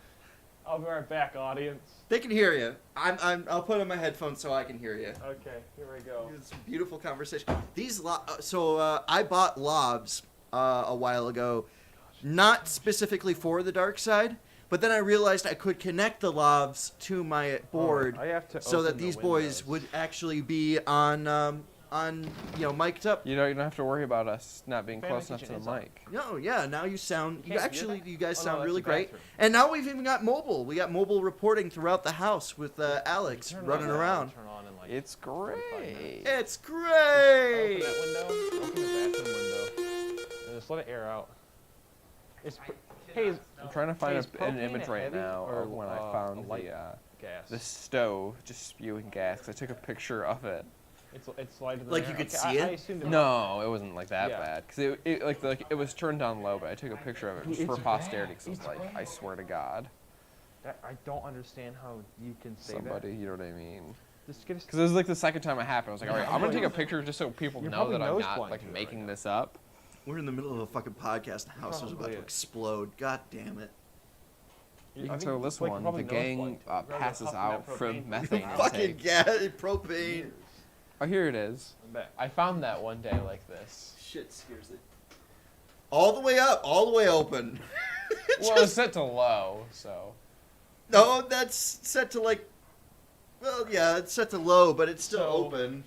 I'll be right back, audience. They can hear you. I'll put on my headphones so I can hear you. Okay, here we go. It's a beautiful conversation. I bought lavs a while ago, not specifically for the dark side, but then I realized I could connect the lavs to my board I have to so that open the these boys windows. would actually be on mic'd up. You don't have to worry about us not being Family close enough to kitchen the is on. mic. No, yeah. Now you sound. Can't hear that? You guys Oh, no, sound that's really the great. bathroom. And now we've even got mobile. We got mobile reporting throughout the house with Alex Turn it running on, around. Turn on in like It's 45 great. minutes. It's Open great. that window. Open the bathroom window. And just let it air out. Hey, I'm trying to find is an propane image a right heavy now or, of when I a found light the gas. stove just spewing gas. 'Cause I took a picture of it. It's lighter than Like air. you could Okay, see I it? assumed No, it wasn't like that Yeah. bad. Cause it was turned down low, but I took a picture of it just for It's posterity. bad. Cause I was It's like, bad. I swear to God, I don't understand how you can say somebody, that. you know what I mean? Just get a Because it was like the second time it happened. I was like, all right, I'm gonna take a picture just so people You're know probably that I'm nose not blind like to it making right this up. We're in the middle of a fucking podcast. The house is about Probably to is. explode. God damn it. You I can think tell this Blake one, probably the knows gang blind. Rather than passes puffing out that from propane. methane Fucking intake. gas, propane. Oh, here it is. I'm back. I found that one day like this. Shit scares it. All the way up, all the way open. Well, it's set to low, so. No, that's set to like. Well, yeah, it's set to low, but it's still So- open.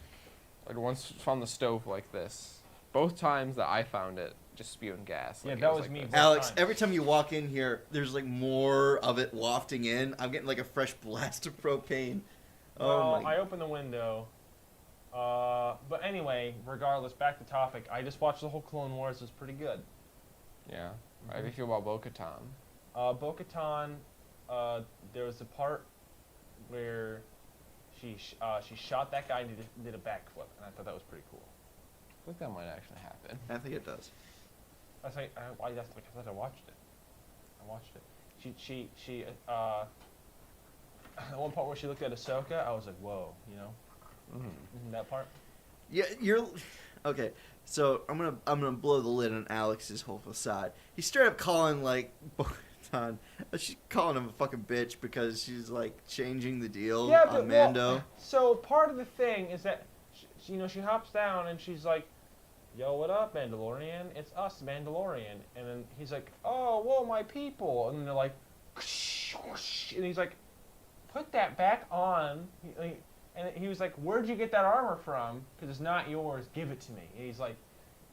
I'd once found the stove like this. Both times that I found it, just spewing gas. Yeah, Like, that it was like me, this. bro. Alex, times. every time you walk in here, there's like more of it wafting in. I'm getting like a fresh blast of propane. Oh Well, my. I opened the window. But anyway, regardless, back to topic. I just watched the whole Clone Wars. It was pretty good. Yeah. How do you feel about Bo-Katan? Bo-Katan, there was a part where she shot that guy and did a backflip, and I thought that was pretty cool. I think that might actually happen. I think it does. I said I watched it. I watched it. She the one part where she looked at Ahsoka, I was like, whoa, you know, that part. Yeah, you're okay. So I'm gonna blow the lid on Alex's whole facade. He's straight up calling like Bo-Katan. She's calling him a fucking bitch because she's like changing the deal on Mando. Well, so part of the thing is that she hops down and she's like, "Yo, what up, Mandalorian? It's us, Mandalorian." And then he's like, "Oh, whoa, my people!" And they're like, and he's like, "Put that back on." And he was like, "Where'd you get that armor from? Because it's not yours. Give it to me." And he's like,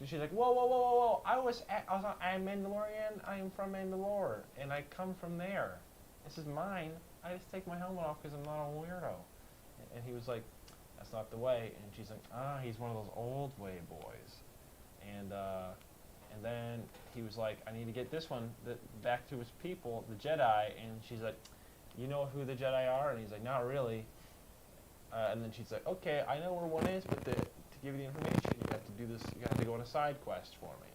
and she's like, "Whoa, whoa, whoa, whoa, whoa! I'm Mandalorian. I am from Mandalore, and I come from there. This is mine. I just take my helmet off because I'm not a weirdo." And he was like, "That's not the way." And she's like, "He's one of those old way boys." And then he was like, "I need to get this one back to his people, the Jedi." And she's like, "You know who the Jedi are?" And he's like, "Not really." And then she's like, "Okay, I know where one is, but to give you the information, you have to do this. You have to go on a side quest for me."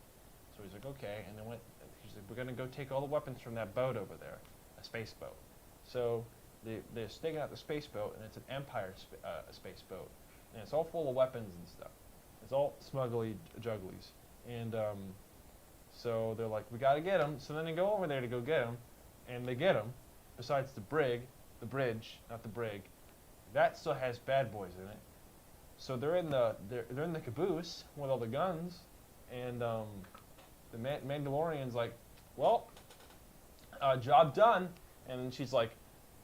So he's like, "Okay." And then she's like, "We're gonna go take all the weapons from that boat over there, a space boat." So they're staking out the space boat, and it's an Empire space boat, and it's all full of weapons and stuff. It's all smuggly jugglies, and so they're like, "We gotta get them." So then they go over there to go get them, and they get them. Besides the bridge, not the brig, that still has bad boys in it. So they're in the caboose with all the guns, and the Mandalorian's like, "Well, job done." And she's like,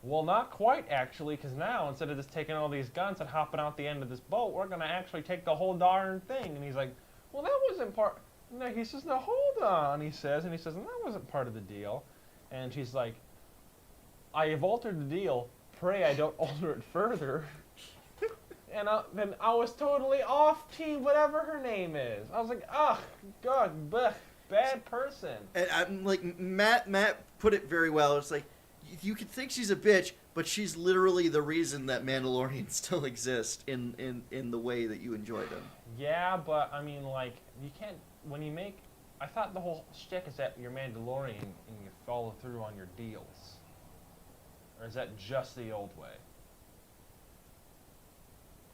"Well, not quite actually, because now instead of just taking all these guns and hopping out the end of this boat, we're gonna actually take the whole darn thing." And he's like, "Well, that wasn't part." No, he says, "No, hold on." He says, and "That wasn't part of the deal." And she's like, "I have altered the deal. Pray I don't alter it further." And then I was totally off team, whatever her name is. I was like, "Oh, God, bad person." And I'm like, Matt put it very well. It's like, you could think she's a bitch, but she's literally the reason that Mandalorians still exist in the way that you enjoy them. Yeah, but I mean, like, you can't, when you make, I thought the whole shtick is that you're Mandalorian and you follow through on your deals. Or is that just the old way?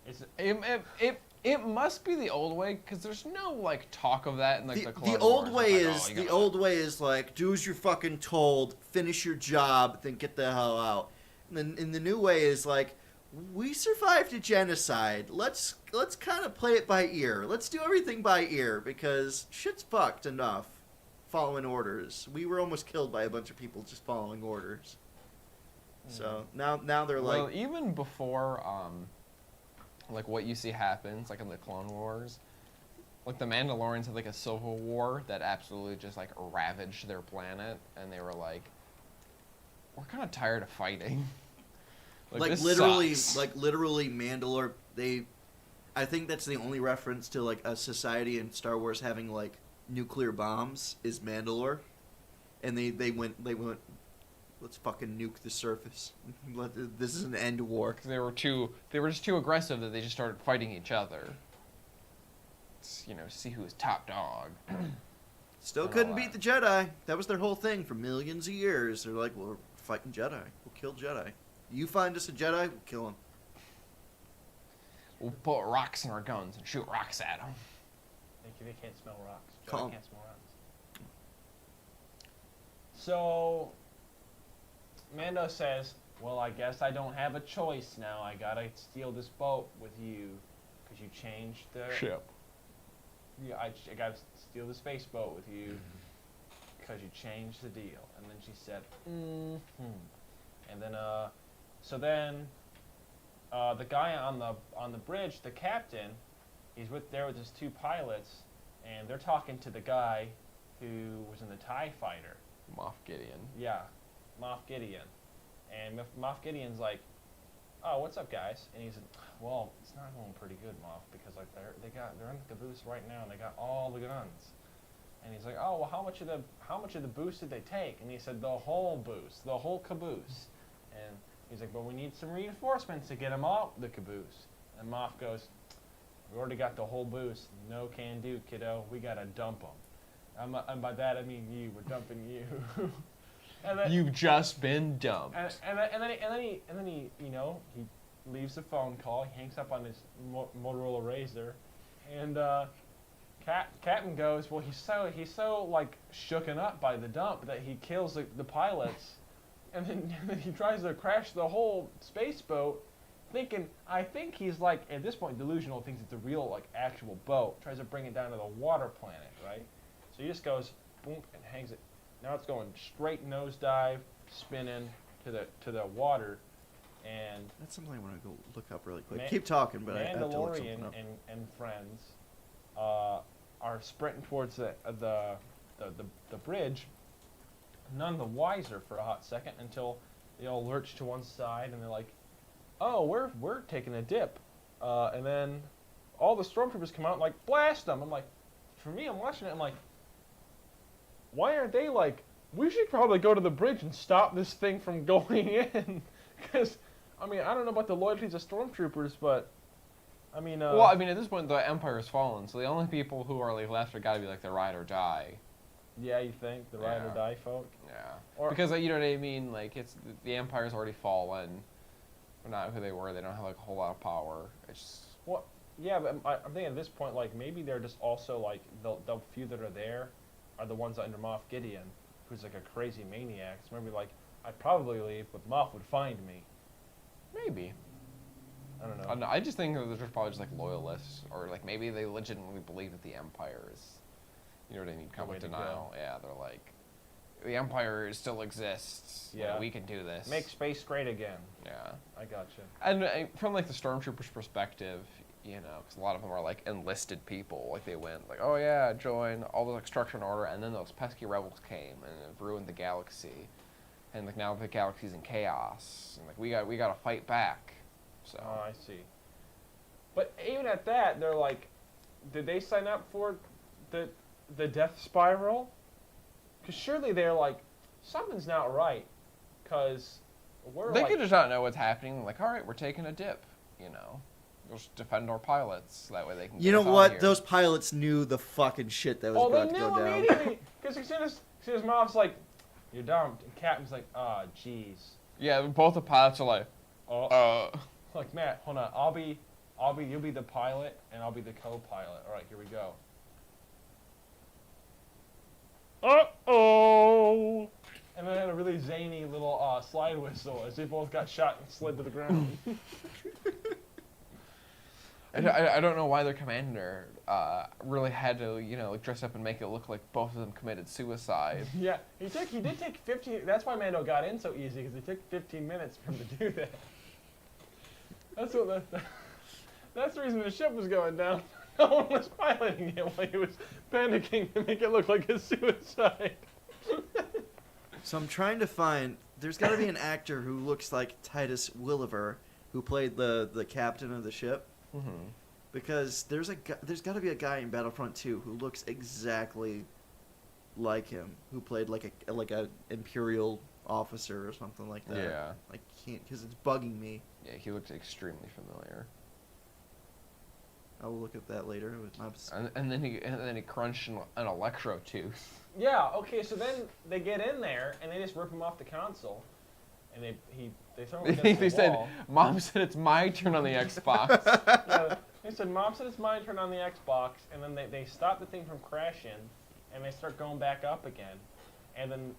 Is it, It must be the old way because there's no like talk of that in like the Clone The old Wars. way It's like, is oh, you the gotta- old way is like, do as you're fucking told, finish your job, then get the hell out. And then in the new way is like, we survived a genocide. Let's kind of play it by ear. Let's do everything by ear because shit's fucked enough following orders. We were almost killed by a bunch of people just following orders. So now they're like, Well, even before like what you see happens like in the Clone Wars, like the Mandalorians had like a civil war that absolutely just like ravaged their planet, and they were like, we're kind of tired of fighting. This literally sucks. Mandalore. I think that's the only reference to like a society in Star Wars having like nuclear bombs is Mandalore, and they went. Let's fucking nuke the surface. This is an end war. 'Cause they were just too aggressive that they just started fighting each other. It's, see who was top dog. Still And couldn't all beat that. the Jedi. That was their whole thing for millions of years. They're like, well, we're fighting Jedi. We'll kill Jedi. You find us a Jedi, we'll kill him. We'll put rocks in our guns and shoot rocks at them. they can't smell rocks. Calm. Jedi can't smell rocks. So, Mando says, "Well, I guess I don't have a choice now. I gotta steal this boat with you, because you changed the Ship. Yeah, I gotta steal the space boat with you, because you changed the deal." And then she said, "Mm-hmm." And then, so then, the guy on the bridge, the captain, he's there with his 2 pilots, and they're talking to the guy who was in the TIE fighter. Moff Gideon. Yeah, Moff Gideon. And Moff Gideon's like, "Oh, what's up, guys?" And he's like, "Well, it's not going pretty good, Moff, because like they're in the caboose right now, and they got all the guns." And he's like, "Oh, well, how much of the boost did they take?" And he said, "The whole boost, the whole caboose." And he's like, "But we need some reinforcements to get them off the caboose." And Moff goes, "We already got the whole boost. No can do, kiddo. We gotta dump them." And by that I mean you. We're dumping you. And then, You've just been dumped. and then he he leaves the phone call. He hangs up on his Motorola Razr, and Captain goes, "Well, he's so like shooken up by the dump that he kills the pilots, and then he tries to crash the whole space boat, thinking I think he's like at this point delusional, thinks it's a real like actual boat. Tries to bring it down to the water planet, right? So he just goes boom and hangs it. Now it's going straight nosedive, spinning to the water, and That's something I want to go look up really quick. Keep talking, but I have to look something Mandalorian up. and friends are sprinting towards the bridge, none the wiser for a hot second until they all lurch to one side and they're like, "Oh, we're taking a dip," and then all the stormtroopers come out and like blast them. I'm like, for me, I'm watching it. I'm like, why aren't they like? We should probably go to the bridge and stop this thing from going in, because I mean I don't know about the loyalties of stormtroopers, but I mean. Well, I mean, at this point, the Empire's fallen, so the only people who are like left are got to be like the ride or die. Yeah, you think the ride or Yeah. die folk? Yeah. Or- Because you know what I mean. Like it's the Empire's already fallen. They're not who they were. They don't have like a whole lot of power. It's just, Well, yeah, but I'm thinking at this point, like maybe they're just also like the few that are there are the ones under Moff Gideon, who's like a crazy maniac. So maybe like I'd probably leave, but Moff would find me. maybe. I don't know. I don't know. I just think that they're probably just like loyalists, or like maybe they legitimately believe that the Empire is, you know what I mean, kind way of to denial. Yeah, they're like, the Empire still exists. Yeah. We can do this. Make space great again. Yeah. I gotcha. And from like the stormtroopers' perspective, you know, because a lot of them are like enlisted people. Like they went like, oh yeah, join all the like structure and order, and then those pesky rebels came and it ruined the galaxy, and like now the galaxy's in chaos, and like we got to fight back. So Oh, I see. But even at that, they're like, did they sign up for the death spiral? Because surely they're like, something's not right. Because we're they like, could just not know what's happening. Like, all right, we're taking a dip. You know, we'll just defend our pilots. That way they can. You get know us out what? here. Those pilots knew the fucking shit that was oh, they about to go knew down. immediately. Because as soon as Moff's like, you're dumped, and Captain's like, ah, jeez. Yeah, both the pilots are like, Oh, like Matt, hold on. You'll be the pilot, and I'll be the co-pilot. All right, here we go. Uh-oh! And then I had a really zany little slide whistle as they both got shot and slid to the ground. I don't know why their commander really had to, you know, like dress up and make it look like both of them committed suicide. Yeah, he did take 15. That's why Mando got in so easy, because it took 15 minutes for him to do that. That's the reason the ship was going down. No one was piloting it while he was panicking to make it look like a suicide. So I'm trying to find. There's got to be an actor who looks like Titus Welliver, who played the captain of the ship. Mm-hmm. Because there's got to be a guy in Battlefront 2 who looks exactly like him, who played like a Imperial officer or something like that. Yeah. I can't, because it's bugging me. Yeah, he looks extremely familiar. I'll look at that later. And then he crunched an electro tooth. Yeah, okay, so then they get in there and they just rip him off the console, and they throw him against They the said, wall. "Mom said it's my turn on the Xbox." Yeah, they said, "Mom said it's my turn on the Xbox," and then they stop the thing from crashing, and they start going back up again, and then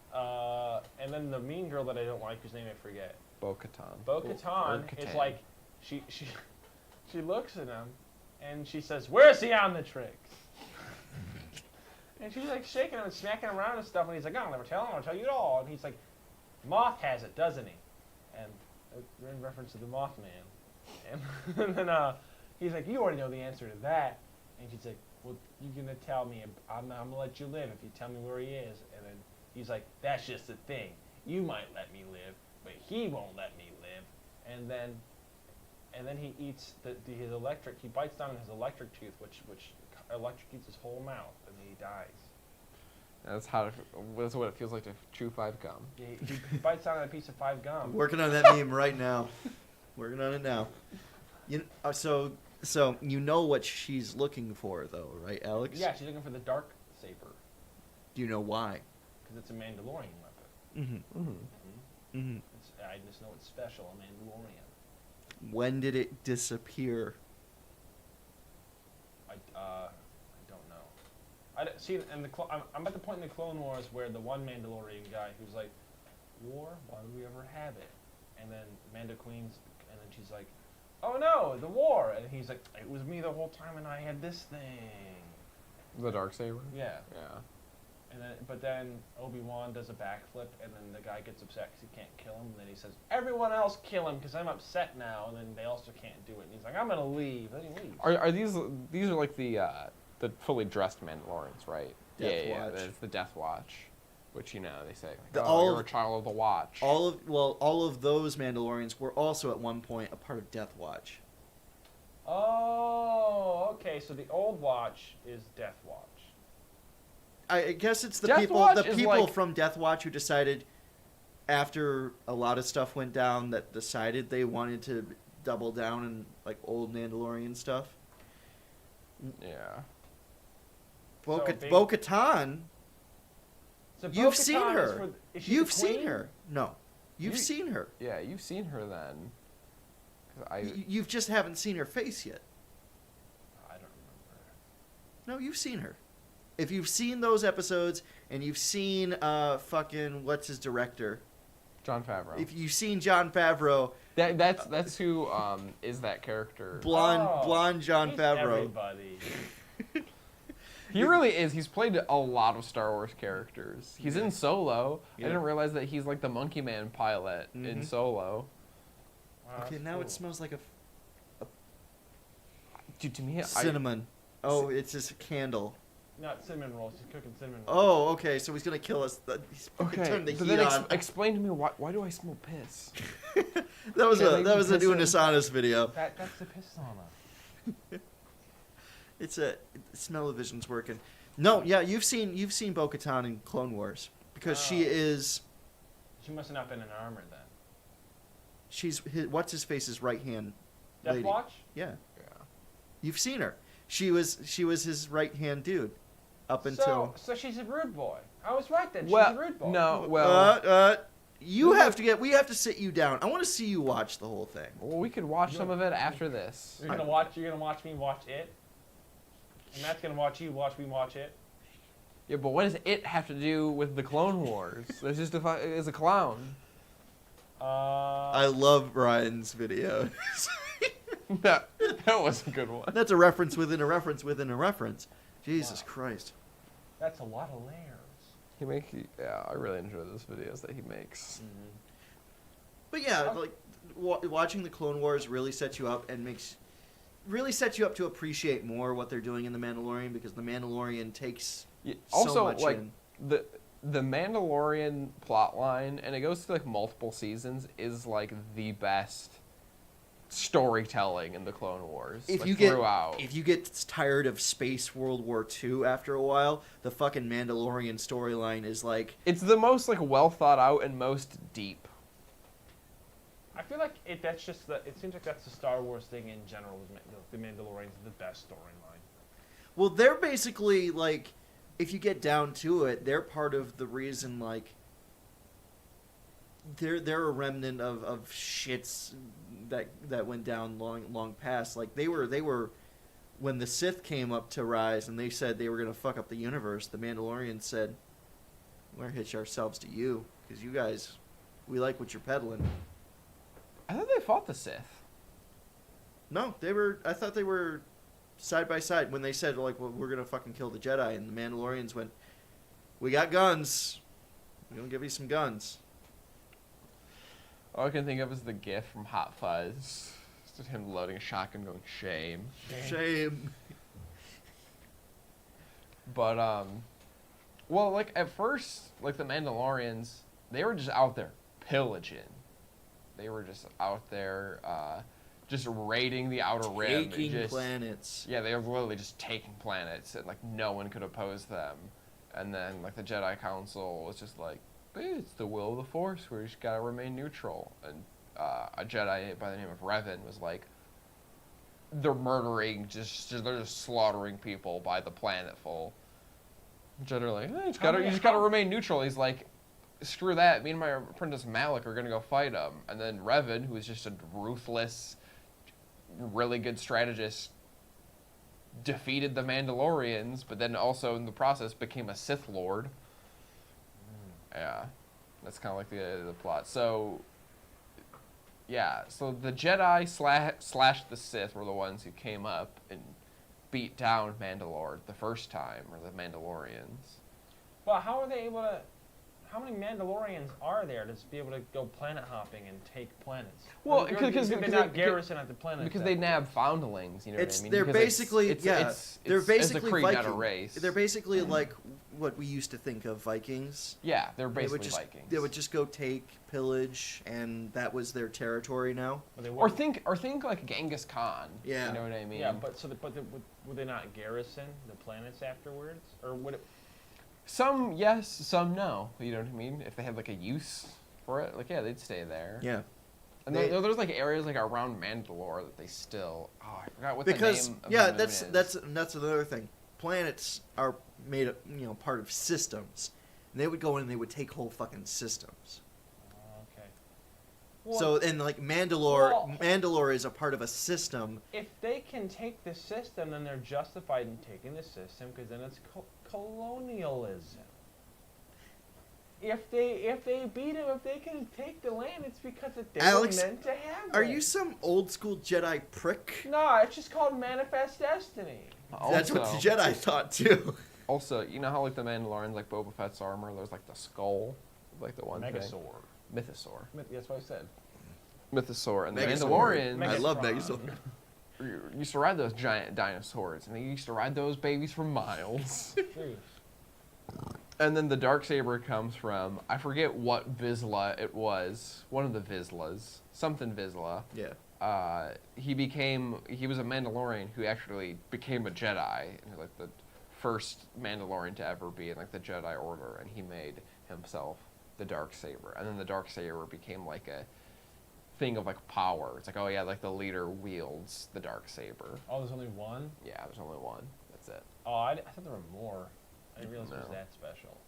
the mean girl that I don't like, whose name I forget, Bo-Katan. Bo-Katan is Katan. like, she looks at him, and she says, "Where's the Omnitrix?" And she's like shaking him and smacking him around and stuff, and he's like, "Oh, I'll never tell him. I'll tell you it all." And he's like, "Moth has it, doesn't he?" And we're in reference to the Mothman. And then he's like, you already know the answer to that. And she's like, well, you're gonna tell me. I'm gonna let you live if you tell me where he is. And then he's like, that's just the thing. You might let me live, but he won't let me live. And then he eats his electric. He bites down on his electric tooth, which electrocutes his whole mouth, and then he dies. That's what it feels like to chew 5 gum. Yeah, he bites down on a piece of 5 gum. Working on that meme right now. Working on it now. So you know what she's looking for, though, right, Alex? Yeah, she's looking for the dark saber Do you know why? because it's a Mandalorian weapon. Mm-hmm. Mm-hmm. Mm-hmm. I just know it's special, a Mandalorian. When did it disappear? I don't know. See, and I'm at the point in the Clone Wars where the one Mandalorian guy who's like, war? Why would we ever have it? And then Mando Queen's, and then she's like, oh no, the war! And he's like, it was me the whole time, and I had this thing. The Darksaber? Yeah. Yeah. But then Obi-Wan does a backflip, and then the guy gets upset because he can't kill him. And then he says, everyone else kill him because I'm upset now. And then they also can't do it. And he's like, I'm going to leave. Then he leaves. Are these are like the fully dressed Mandalorians, right? Death yeah, Watch. It's the Death Watch, which they say, like, All you're of- a child of the Watch. All of those Mandalorians were also at one point a part of Death Watch. Oh, okay. So the old Watch is Death Watch. I guess it's the Death people Watch the is people like- from Death Watch who decided after a lot of stuff went down that decided they wanted to double down in like old Mandalorian stuff. Yeah. So they- Bo-Katan, So you've Bo-Katan seen is her. for- is she You've the seen queen? her. No, you've seen her. Yeah, you've seen her then. 'Cause You just haven't seen her face yet. I don't remember. No, you've seen her. If you've seen those episodes and you've seen fucking what's his director, Jon Favreau. if you've seen Jon Favreau, That's who is that character. blonde Jon He's Favreau. Everybody. He really is. He's played a lot of Star Wars characters. He's in Solo. Yeah. I didn't realize that he's like the Monkey Man pilot in Mhm. Solo. Wow, Okay, that's now cool. it smells like a Dude, to me, cinnamon. Oh, it's just a candle. Not cinnamon rolls. He's cooking cinnamon rolls. Oh, okay, so he's gonna kill us. He's Okay, turned the so heat then on. explain to me why do I smell piss? That was Can a they that was a piss new in? Nasanas video. That's the Pistana. It's a smell-o-vision's working. No, yeah, you've seen Bo-Katan in Clone Wars because she Oh. is She must have not been in armor then. what's his face's right hand Death lady. Watch? Yeah, Yeah. you've seen her. She was his right hand dude up until. So she's a rude boy. I was right then. She's Well, a rude boy. no, well, We have to sit you down. I want to see you watch the whole thing. well, we could watch some of it after this. You're gonna watch me watch it. And Matt's gonna watch you watch me watch it. Yeah, but what does it have to do with the Clone Wars? It's just it's a clown. I love Ryan's video. that was a good one. That's a reference within a reference within a reference. Jesus Wow. Christ. That's a lot of layers. Yeah, I really enjoy those videos that he makes. But yeah, like watching the Clone Wars really sets you up and sets you up to appreciate more what they're doing in the Mandalorian because the Mandalorian takes Yeah, so also, much like in. the Mandalorian plotline, and it goes through like multiple seasons, is like the best storytelling in the Clone Wars. If like, you get throughout. if you get tired of space World War II after a while, the fucking Mandalorian storyline is like It's the most like well thought out and most deep. I feel like it seems like that's the Star Wars thing in general. The Mandalorian's the best storyline. well, they're basically like if you get down to it, they're part of the reason like they're a remnant of shits that went down long past. Like they were when the Sith came up to rise and they said they were gonna fuck up the universe. The Mandalorians said, "We're gonna hitch ourselves to you because you guys, we like what you're peddling." I thought they fought the Sith. No, I thought they were side by side when they said like, well, "We're gonna fucking kill the Jedi," and the Mandalorians went, "We got guns. We're gonna give you some guns." All I can think of is the GIF from Hot Fuzz. Just him loading a shotgun, going shame. Shame. But well, like at first, like the Mandalorians, they were just out there pillaging. They were just out there, just raiding the Outer Rim. Taking planets. Yeah, they were literally just taking planets, and like no one could oppose them. And then like the Jedi Council was just like, hey, it's the will of the Force. We just gotta remain neutral. And a Jedi by the name of Revan was like, they're murdering, they're just slaughtering people by the planetful. Jedi are like, hey, you just gotta remain neutral. He's like, screw that. Me and my apprentice Malik are gonna go fight him. And then Revan, who is just a ruthless, really good strategist, defeated the Mandalorians, but then also in the process became a Sith Lord. Yeah, that's kind of like the plot. So, yeah, so the Jedi slash the Sith were the ones who came up and beat down Mandalore the first time, or the Mandalorians. Well, how are they able to? How many Mandalorians are there to be able to go planet hopping and take planets? Well, because they're not garrison at the planet. Because they nab foundlings, you know what I mean? They're Because basically they're basically a Kree, Viking. not a race. They're basically like what we used to think of Vikings. Yeah, they're They would basically just Vikings. they would just go take, pillage, and that was their territory now. Or think like Genghis Khan. Yeah. You know what I mean? Yeah, but would they not garrison the planets afterwards, or would it? Some yes, some no. You know what I mean? If they had like a use for it, like yeah, they'd stay there. Yeah. And there's like areas like around Mandalore that they still. Oh, I forgot what Because the name of yeah, the moon is. that's another thing. Planets are made of, part of systems. And they would go in and they would take whole fucking systems. Okay. So and like Mandalore is a part of a system. If they can take the system, then they're justified in taking the system, because then it's colonialism. If they beat them, if they can take the land, it's because they were meant to have it. Are you some old school Jedi prick? No, it's just called Manifest Destiny. That's what the Jedi thought too. Also, you know how like the Mandalorians, like Boba Fett's armor, there's like the skull, like the one thing. Mythosaur. That's what I said. Mythosaur and the Megasaur. Mandalorians. I love Megasaur. Used to ride those giant dinosaurs, and they used to ride those babies for miles. And then the Darksaber comes from, I forget what Vizsla it was, one of the Vizslas, something Vizsla. Yeah. He was a Mandalorian who actually became a Jedi, and like the first Mandalorian to ever be in like the Jedi Order, and he made himself the Darksaber. And then the Darksaber became like a thing of like power. It's like, oh yeah, like the leader wields the Darksaber. Oh, there's only one? Yeah, there's only one. That's it. Oh, I thought there were more. I didn't realize it was that special.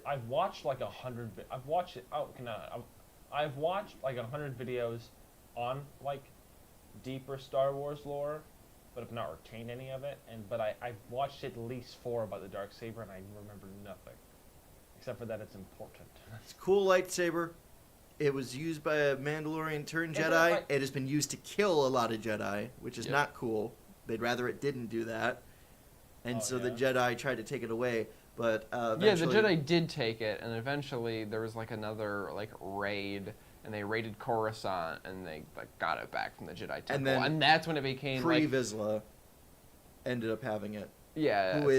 I've watched like 100. I've watched it. Oh, no. I've watched like 100 videos on like deeper Star Wars lore, but have not retained any of it. But I've watched at least 4 about the Darksaber, and I remember nothing, except for that it's important. It's a cool lightsaber. It was used by a Mandalorian turned Jedi. It has been used to kill a lot of Jedi, which is not cool. They'd rather it didn't do that. And the Jedi tried to take it away, but eventually... Yeah, the Jedi did take it, and eventually there was like another like raid, and they raided Coruscant, and they like got it back from the Jedi Temple, and that's when it became Pre-Vizsla ended up having it. Yeah, who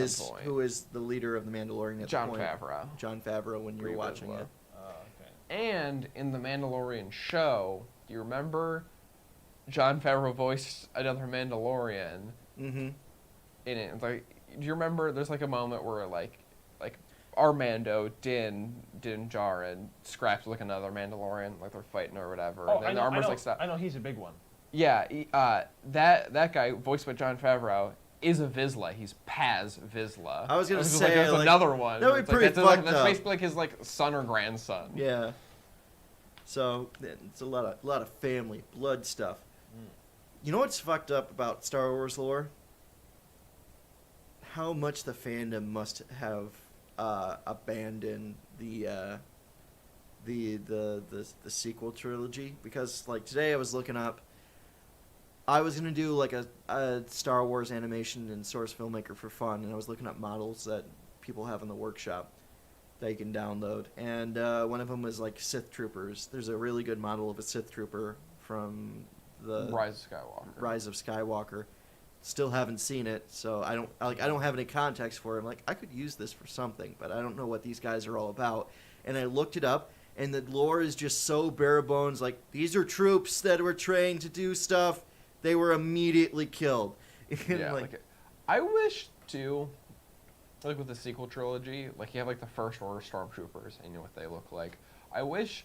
is the leader of the Mandalorian at Jon the point? Favreau. Jon Favreau when you're watching it. And in the Mandalorian show, do you remember Jon Favreau voiced another Mandalorian? Mm-hmm. In it, it's like, do you remember? There's like a moment where like Armando, Din Djarin scraps like another Mandalorian, like they're fighting or whatever. Oh, and then the armor's like stuff. I know he's a big one. Yeah, that guy voiced by Jon Favreau is a Vizsla. He's Paz Vizsla. I was gonna say like, there's another one. That would be pretty fucked up. That's basically like his like son or grandson. Yeah. So it's a lot of family blood stuff. You know what's fucked up about Star Wars lore? How much the fandom must have abandoned the sequel trilogy, because like today I was looking up. I was gonna do like a Star Wars animation and Source Filmmaker for fun, and I was looking up models that people have in the workshop that you can download, and one of them was like Sith Troopers. There's a really good model of a Sith Trooper from the Rise of Skywalker. Rise of Skywalker. Still haven't seen it, so I don't have any context for it. I'm like, I could use this for something, but I don't know what these guys are all about. And I looked it up, and the lore is just so bare bones. Like, these are troops that were trained to do stuff. They were immediately killed. And Yeah, like, I wish too, like with the sequel trilogy, like you have like the First Order stormtroopers, and you know what they look like. I wish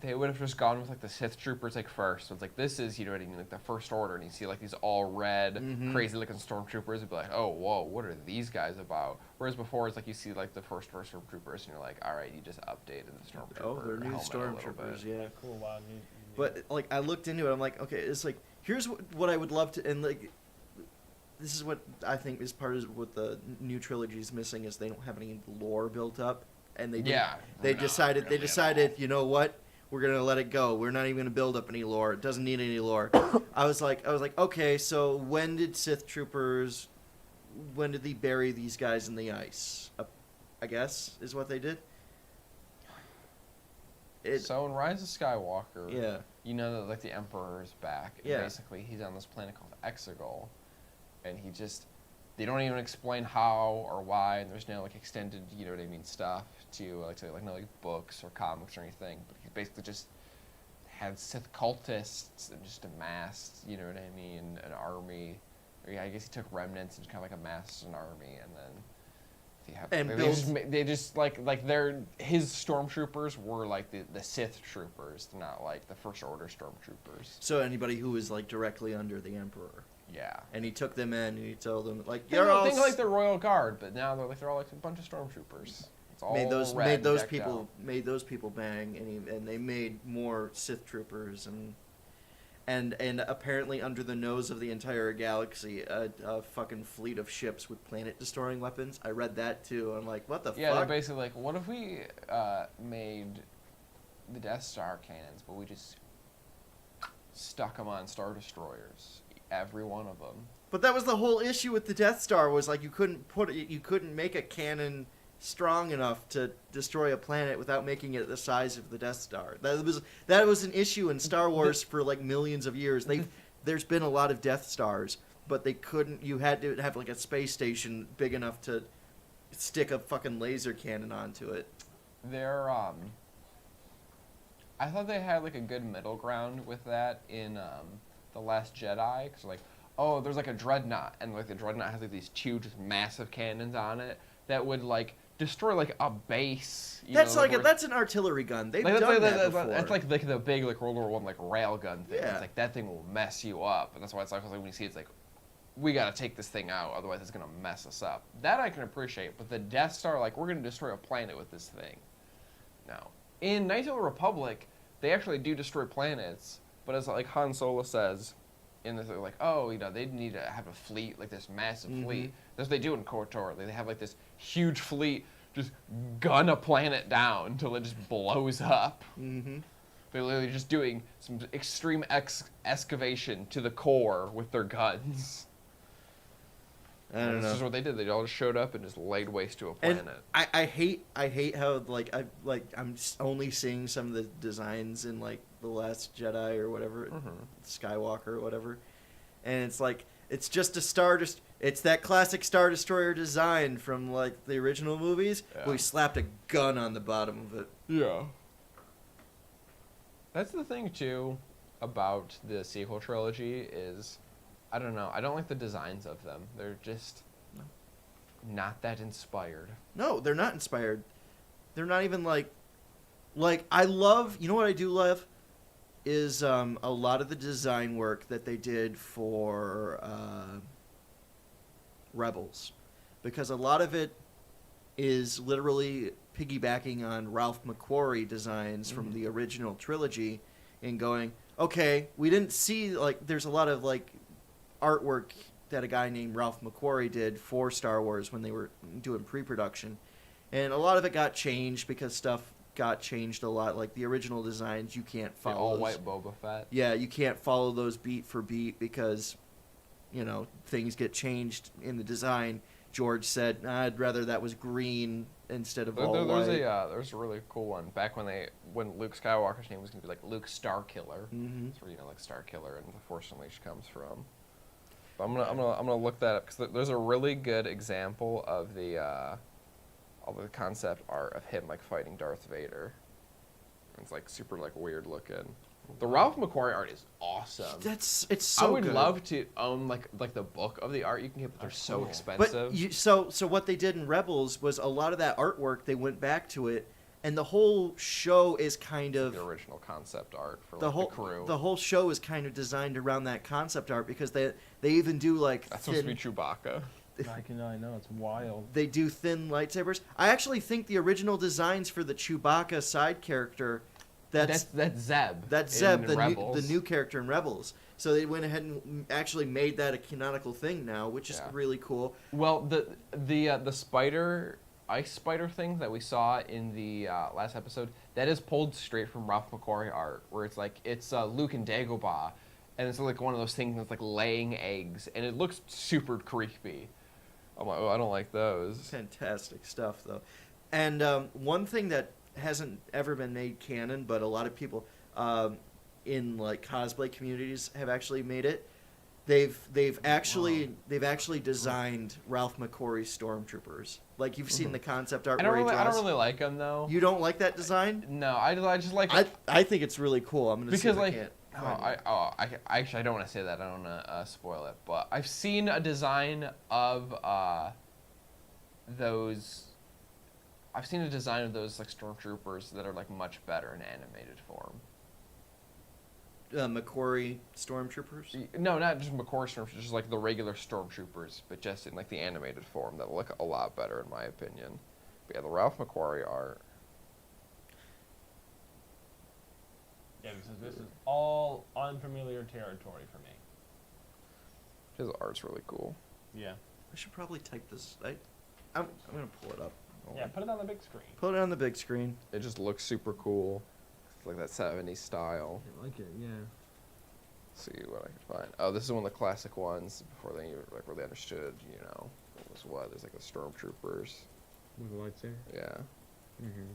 they would have just gone with like the Sith troopers like first. So it's like, this is, you know what I mean, like the First Order, and you see like these all red, crazy looking stormtroopers, and be like, oh whoa, what are these guys about? Whereas before it's like you see like the First Order stormtroopers, and you're like, all right, you just updated the stormtrooper. oh, they're new helmet a little stormtroopers, bit. yeah. Cool. Wow. But like, I looked into it. I'm like, okay, it's like, here's what I would love to, and like, this is what I think is part of what the new trilogy is missing, is they don't have any lore built up, and they decided, you know what, we're gonna let it go. We're not even gonna build up any lore. It doesn't need any lore. I was like, okay, so when did they bury these guys in the ice? I guess is what they did. So in Rise of Skywalker, Yeah. you know that like the Emperor is back. And Yeah. basically, he's on this planet called Exegol, and they don't even explain how or why. And there's no like extended, you know what I mean, stuff to no like books or comics or anything. But he basically just had Sith cultists and just amassed, you know what I mean, an army. Or yeah, I guess he took remnants and kind of like amassed an army, and then. His stormtroopers were like the Sith troopers, not like the First Order stormtroopers. So anybody who was like directly under the Emperor. Yeah. And he took them in, and he told them like, Think like the Royal Guard, but now they're all like a bunch of stormtroopers. It's all made those decked out. people bang, and they made more Sith troopers, and apparently under the nose of the entire galaxy, a fucking fleet of ships with planet-destroying weapons. I read that too. I'm like, what the fuck? Yeah, they're basically like, what if we made the Death Star cannons, but we just stuck them on Star Destroyers, every one of them. But that was the whole issue with the Death Star, was like you couldn't make a cannon strong enough to destroy a planet without making it the size of the Death Star. That was an issue in Star Wars for like millions of years. There's been a lot of Death Stars, but they couldn't. You had to have like a space station big enough to stick a fucking laser cannon onto it. I thought they had like a good middle ground with that in The Last Jedi, because like, oh, there's like a dreadnought, and like the dreadnought has like these two just massive cannons on it that would like destroy like a base. That's an artillery gun. They've done that before. That's like the big like World War I like railgun thing. Yeah. It's like that thing will mess you up, and that's why it's like when you see it, it's like, we gotta take this thing out, otherwise it's gonna mess us up. That I can appreciate, but the Death Star, like, we're gonna destroy a planet with this thing. No. In Knights of the Republic, they actually do destroy planets, but as like Han Solo says, in this, they're like, oh, you know, they need to have a fleet, like this massive fleet. That's what they do in KOTOR. They have like this huge fleet, just gun a planet down until it just blows up. Mm-hmm. They're literally just doing some extreme excavation to the core with their guns. I don't know. This is what they did. They all just showed up and just laid waste to a planet. And I hate how I'm only seeing some of the designs in like The Last Jedi or whatever, Skywalker or whatever, and it's like it's just it's that classic Star Destroyer design from like the original movies. Yeah. We slapped a gun on the bottom of it. Yeah. That's the thing too about the sequel trilogy is, I don't know. I don't like the designs of them. They're just not that inspired. No, they're not inspired. They're not even like I love. You know what I do love is a lot of the design work that they did for Rebels, because a lot of it is literally piggybacking on Ralph McQuarrie designs from the original trilogy, and going, okay, we didn't see like there's a lot of like artwork that a guy named Ralph McQuarrie did for Star Wars when they were doing pre-production, and a lot of it got changed because stuff got changed a lot. Like the original designs, you can't follow all those. white Boba Fett. Yeah, you can't follow those beat for beat because, you know, things get changed in the design. George said, I'd rather that was green instead of all There's white. there's a really cool one back when Luke Skywalker's name was gonna be like Luke Starkiller. Mhm. That's where like Starkiller and the Force Unleashed comes from. But I'm gonna look that up because there's a really good example of the concept art of him like fighting Darth Vader. It's like super like weird looking. The Ralph McQuarrie art is awesome. It's so I would good. love to own like the book of the art you can get, but they're so cool. expensive. But so what they did in Rebels was a lot of that artwork. They went back to it, and the whole show is kind of the original concept art for the like, whole the crew. the whole show is kind of designed around that concept art because they even do like That's supposed to be thin, Chewbacca. I know it's wild. they do thin lightsabers. I actually think the original designs for the Chewbacca side character, that's Zeb. That's in Zeb, the Rebels. new character in Rebels. So they went ahead and actually made that a canonical thing now, which is Yeah. really cool. Well, the spider ice spider thing that we saw in the last episode, that is pulled straight from Ralph McQuarrie art, where it's like it's Luke and Dagobah, and it's like one of those things that's like laying eggs, and it looks super creepy. I'm like, oh, I don't like those. Fantastic stuff, though. And one thing that hasn't ever been made canon, but a lot of people in like cosplay communities have actually made it. They've actually designed Ralph McQuarrie stormtroopers. Like you've seen the concept art. I don't where he really draws. like them though. You don't like that design? No, I just like I think it's really cool. I'm gonna see because if like I can't. I actually I don't want to say that. I don't want to spoil it. But I've seen a design of those. I've seen a design of those like stormtroopers that are like much better in animated form. McQuarrie stormtroopers. No, not just McCoy stormtroopers, just like the regular stormtroopers, but just in like the animated form that look a lot better in my opinion. But yeah, the Ralph McQuarrie art. Yeah, this is all unfamiliar territory for me. His art's really cool. Yeah. I should probably type this. I'm gonna pull it up. Hold Yeah, on. put it on the big screen. Put it on the big screen. It just looks super cool. It's like that 70s style. I like it, yeah. See what I can find. Oh, this is one of the classic ones before they even like really understood, you know, what was what. There's like the stormtroopers. With the lights there? Yeah. Mm-hmm.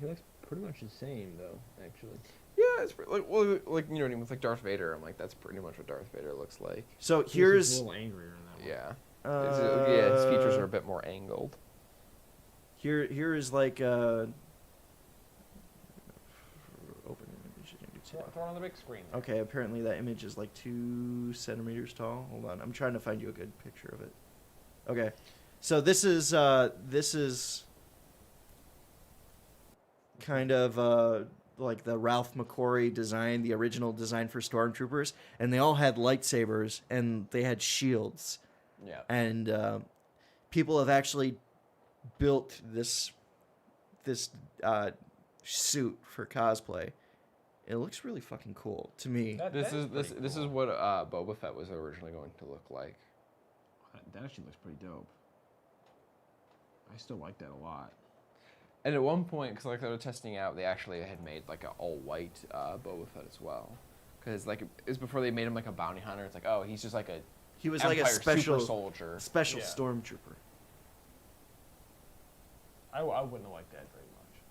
He looks pretty much the same, though, actually. Yeah, it's like well, like you know what I mean with like Darth Vader. I'm like that's pretty much what Darth Vader looks like. So He's here's a little angrier in that one. Yeah. Yeah, his features are a bit more angled. Here is like open image. Throw it on the big screen. Okay, apparently that image is like 2 centimeters tall. Hold on, I'm trying to find you a good picture of it. Okay, so this is kind of like the Ralph McQuarrie design, the original design for stormtroopers, and they all had lightsabers and they had shields. Yeah. And people have actually built this suit for cosplay. It looks really fucking cool to me. This is what Boba Fett was originally going to look like. That actually looks pretty dope. I still like that a lot. And at one point, because like they were testing out, they actually had made like an all-white Boba Fett as well. Because like it's before they made him like a bounty hunter. It's like, oh, he's just like a He was Empire like a special super soldier. special Yeah. stormtrooper. I wouldn't have liked that very much.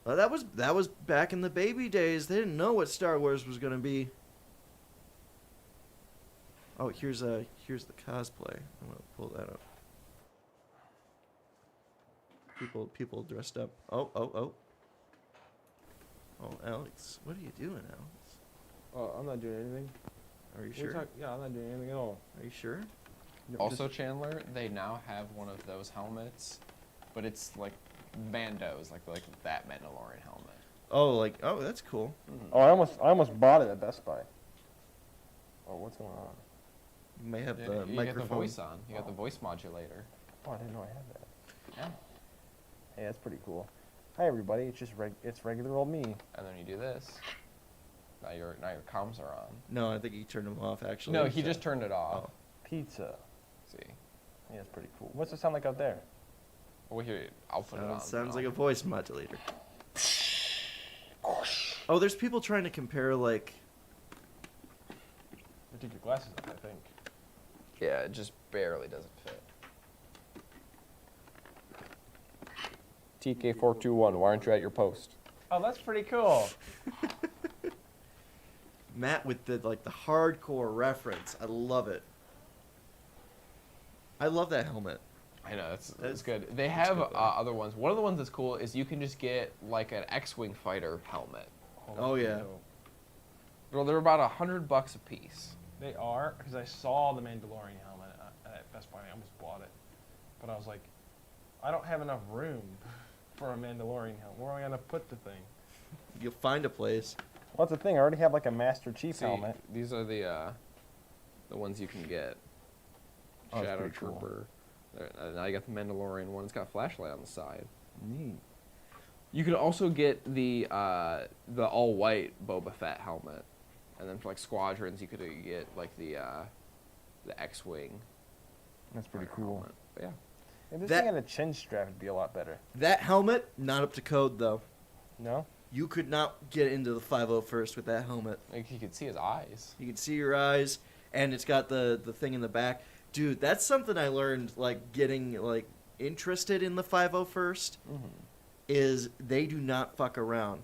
Well, that was back in the baby days. They didn't know what Star Wars was gonna be. Oh, here's the cosplay. I'm gonna pull that up. People dressed up. Oh, Alex, what are you doing, Alex? Oh, I'm not doing anything. Are you sure? Yeah, I'm not doing anything at all. Are you sure? Also, Chandler, they now have one of those helmets, but it's like Mando's, like that Mandalorian helmet. Oh, that's cool. Oh, I almost bought it at Best Buy. Oh, what's going on? You may have Yeah, the you got the microphone. voice on. You got the voice modulator. Oh, I didn't know I had that. Yeah. Hey, that's pretty cool. Hi, everybody. It's just it's regular old me. And then you do this. Now your comms are on. No, I think he turned them off actually. No, he just turned it off. Pizza. See. Yeah, that's pretty cool. What's it sound like out there? Well, here, I'll put it on. Sounds like a voice modulator. Oh, there's people trying to compare like. You take your glasses off, I think. Yeah, it just barely doesn't fit. TK421, why aren't you at your post? Oh, that's pretty cool. Matt with the hardcore reference. I love it. I love that helmet. I know, that's good. They have good, though. other ones. One of the ones that's cool is you can just get like an X-Wing fighter helmet. Oh, yeah. Well, they're about $100 a piece. They are, because I saw the Mandalorian helmet at Best Buy. I almost bought it. But I was like, I don't have enough room for a Mandalorian helmet. Where am I going to put the thing? You'll find a place. Well, that's the thing. I already have like a Master Chief See, helmet. these are the ones you can get. Oh, that's Shadow pretty cool. Trooper. Now you got the Mandalorian one. It's got a flashlight on the side. Neat. You can also get the all-white Boba Fett helmet, and then for like squadrons, you could get like the X-wing. That's pretty fighter cool. helmet. But yeah, If this That- thing had a chin strap, it'd be a lot better. That helmet, not up to code, though. No? You could not get into the 501st with that helmet. like you could see his eyes. You can see your eyes, and it's got the thing in the back. Dude, that's something I learned, like, getting, like, interested in the 501st, is they do not fuck around.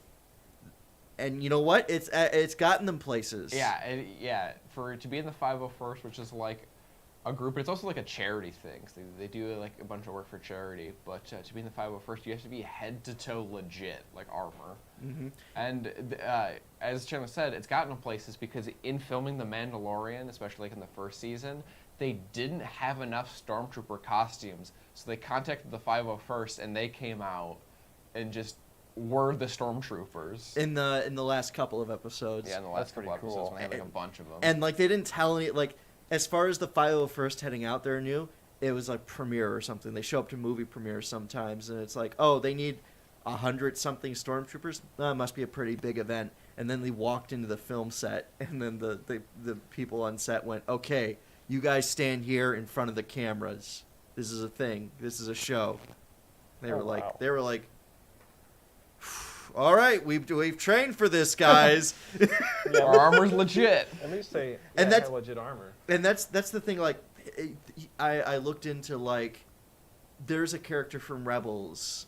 And you know what? It's gotten them places. Yeah, for to be in the 501st, which is like a group, it's also like a charity thing. So they do like a bunch of work for charity, but to be in the 501st, you have to be head to toe legit, like armor. Mm-hmm. And as Chandler said, it's gotten them places because in filming The Mandalorian, especially like in the first season, they didn't have enough Stormtrooper costumes, so they contacted the 501st, and they came out and just were the Stormtroopers. In the last couple of episodes. Yeah, in the last couple pretty episodes, cool. when they had like a bunch of them. And, like, they didn't tell any, like, as far as the 501st heading out there knew, it was like premiere or something. They show up to movie premieres sometimes, and it's like, oh, they need 100-something stormtroopers. That must be a pretty big event. And then they walked into the film set, and then the people on set went, okay, you guys stand here in front of the cameras. This is a thing. This is a show. They were like, wow. all right, we've trained for this, guys. Our armor's legit. At least they And had that's- legit armor. And that's the thing. Like, I looked into, like, there's a character from Rebels,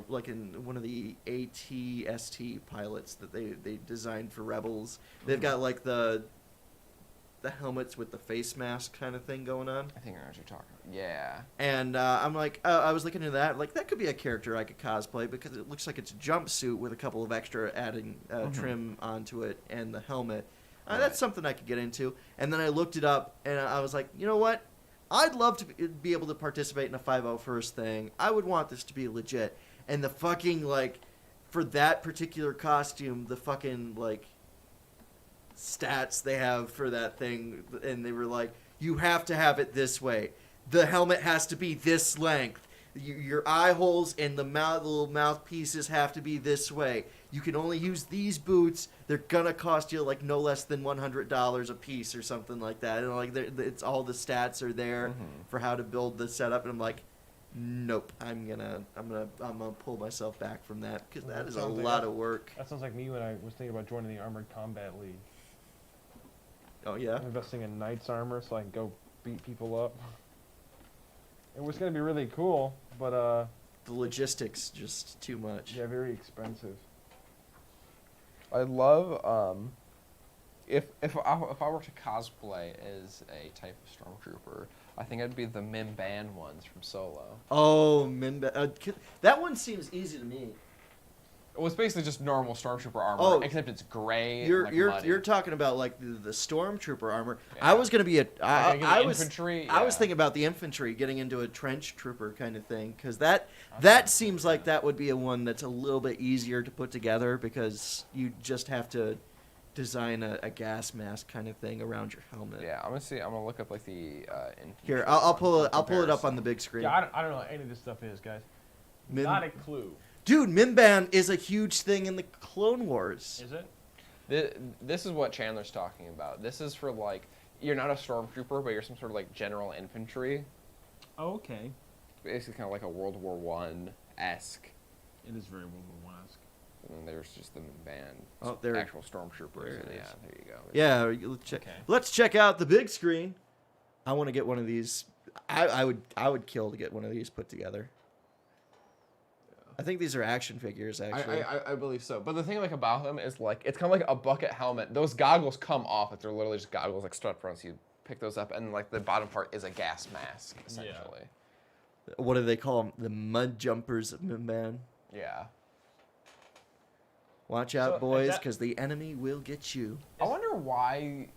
like in one of the AT-ST pilots that they designed for Rebels. They've got like the helmets with the face mask kind of thing going on. I think I know what you're talking about. Yeah. And I'm like, I was looking into that. Like, that could be a character I could cosplay because it looks like it's a jumpsuit with a couple of extra adding trim onto it and the helmet. That's something I could get into. And then I looked it up, and I was like, you know what? I'd love to be able to participate in a 501st thing. I would want this to be legit. And the fucking, like, for that particular costume, the fucking, like, stats they have for that thing, and they were like, you have to have it this way. The helmet has to be this length. Your eye holes and the little mouthpieces have to be this way. You can only use these boots. They're gonna cost you like no less than $100 a piece or something like that. And like, it's all the stats are there for how to build the setup. And I'm like, nope. I'm gonna pull myself back from that because that is a lot of work. That sounds like me when I was thinking about joining the Armored Combat League. Oh yeah. I'm investing in Knight's armor so I can go beat people up. It was gonna be really cool, but The logistics just too much. yeah, very expensive. I love if I were to cosplay as a type of stormtrooper, I think I'd be the Mimban ones from Solo. Oh, that one seems easy to me. Well, it's basically just normal stormtrooper armor, Oh, except it's gray. You're and, you're muddy. you're talking about like the stormtrooper armor. Yeah. I was gonna be I was infantry. I was yeah. thinking about the infantry getting into a trench trooper kind of thing because that seems like that would be a one that's a little bit easier to put together because you just have to design a gas mask kind of thing around your helmet. Yeah, I'm gonna look up like the. Here, I'll pull it up on the big screen. Yeah, I don't know what any of this stuff is, guys. Not a clue. Dude, Mimban is a huge thing in the Clone Wars. Is it? This is what Chandler's talking about. This is for like you're not a stormtrooper, but you're some sort of like general infantry. Oh, okay. Basically, kind of like a World War I-esque. It is very World War I-esque. And then there's just the band. Oh, there- actual stormtroopers. there it And is. yeah, there you go. Yeah, let's check out the big screen. I want to get one of these. I would kill to get one of these put together. I think these are action figures, actually. I believe so. But the thing like about them is like it's kind of like a bucket helmet. Those goggles come off. Like they're literally just goggles like strut fronts. You pick those up, and like the bottom part is a gas mask essentially. What do they call them? The mud jumpers of Mimban. Yeah. Watch out, So, boys, that- because the enemy will get you. I wonder why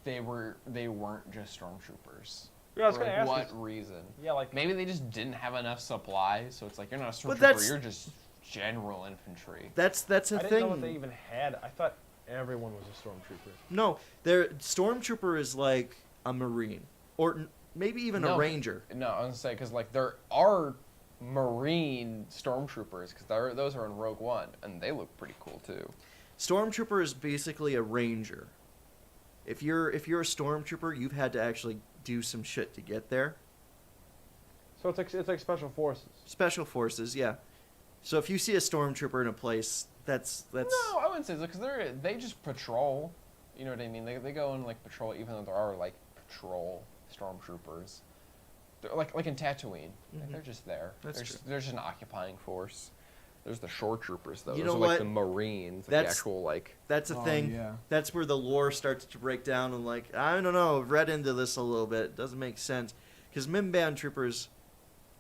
they weren't just stormtroopers. Yeah, I was For, gonna like, ask what this. reason? Yeah, like Maybe they just didn't have enough supplies, so it's like you're not a But stormtrooper, that's- you're just general infantry. That's a I thing. didn't know what they even had. I thought everyone was a stormtrooper. No, stormtrooper is like a marine, or maybe even a No. ranger. No, I was gonna say because like there are Marine stormtroopers because those are in Rogue One and they look pretty cool too. Stormtrooper is basically a ranger. If you're a stormtrooper, you've had to actually do some shit to get there. So it's like special forces. Special forces, yeah. So if you see a stormtrooper in a place, that's No, I wouldn't say so because they just patrol. You know what I mean? They go and like patrol even though there are like patrol stormtroopers. They're like in Tatooine. Like, Mhm. they're just there. That's They're just an occupying force. There's the shore troopers though. You Those know are like what? the Marines, like the That's- actual like. That's a Oh, thing. yeah. That's where the lore starts to break down and like I don't know, I've read into this a little bit. It doesn't make sense because Mimban troopers,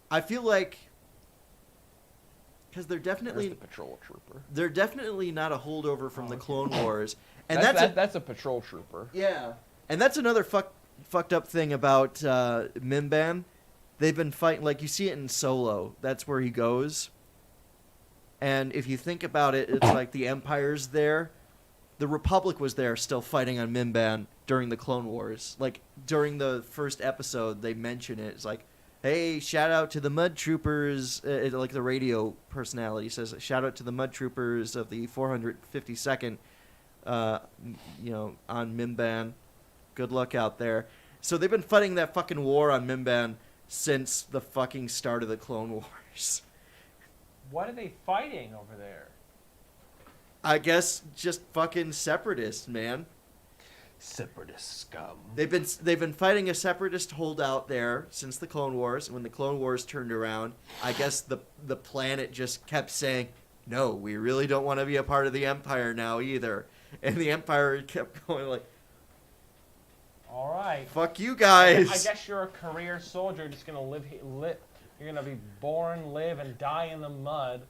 I feel like, because There's the patrol trooper. they're definitely not a holdover from the okay. Clone Wars, and That's a patrol trooper. yeah, and that's another fucked up thing about Mimban. They've been fighting, like you see it in Solo. That's where he goes. And if you think about it, it's like the Empire's there. The Republic was there still fighting on Mimban during the Clone Wars. Like, during the first episode, they mention it. It's like, hey, shout out to the Mud Troopers. Like the radio personality says, shout out to the Mud Troopers of the 452nd, on Mimban. Good luck out there. So they've been fighting that fucking war on Mimban since the fucking start of the Clone Wars. What are they fighting over there? I guess just fucking separatists, man. Separatist scum. They've been fighting a separatist holdout there since the Clone Wars. When the Clone Wars turned around, I guess the planet just kept saying, "No, we really don't want to be a part of the Empire now either." And the Empire kept going like, All right. "Fuck you guys." I guess you're a career soldier, just gonna you're gonna be born, live, and die in the mud.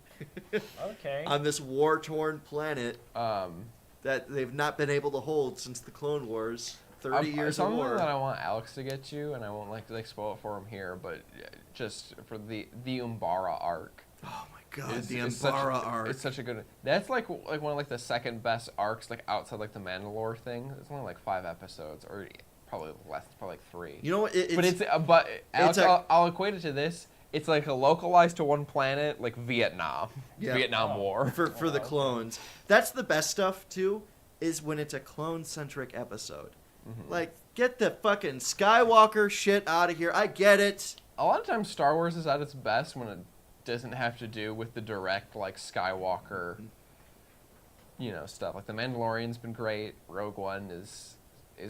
Okay. On this war-torn planet Um, that they've not been able to hold since the Clone Wars. 30 years of something war. that I want Alex to get you, and I won't like spoil it for him here, but just for the Umbara arc. Oh my god, is- the is such- Umbara arc. It's such a good. That's like one of like the second best arcs like outside like the Mandalore thing. It's only like 5 episodes, or probably less, probably like 3. You know what? But Alex, a- I'll equate it to this. It's like a localized to one planet, like Vietnam, Yeah. Vietnam Oh. War. for the clones. That's the best stuff too. Is when it's a clone-centric episode. Mm-hmm. Like, get the fucking Skywalker shit out of here. I get it. A lot of times, Star Wars is at its best when it doesn't have to do with the direct like Skywalker, stuff. Like the Mandalorian's been great. Rogue One is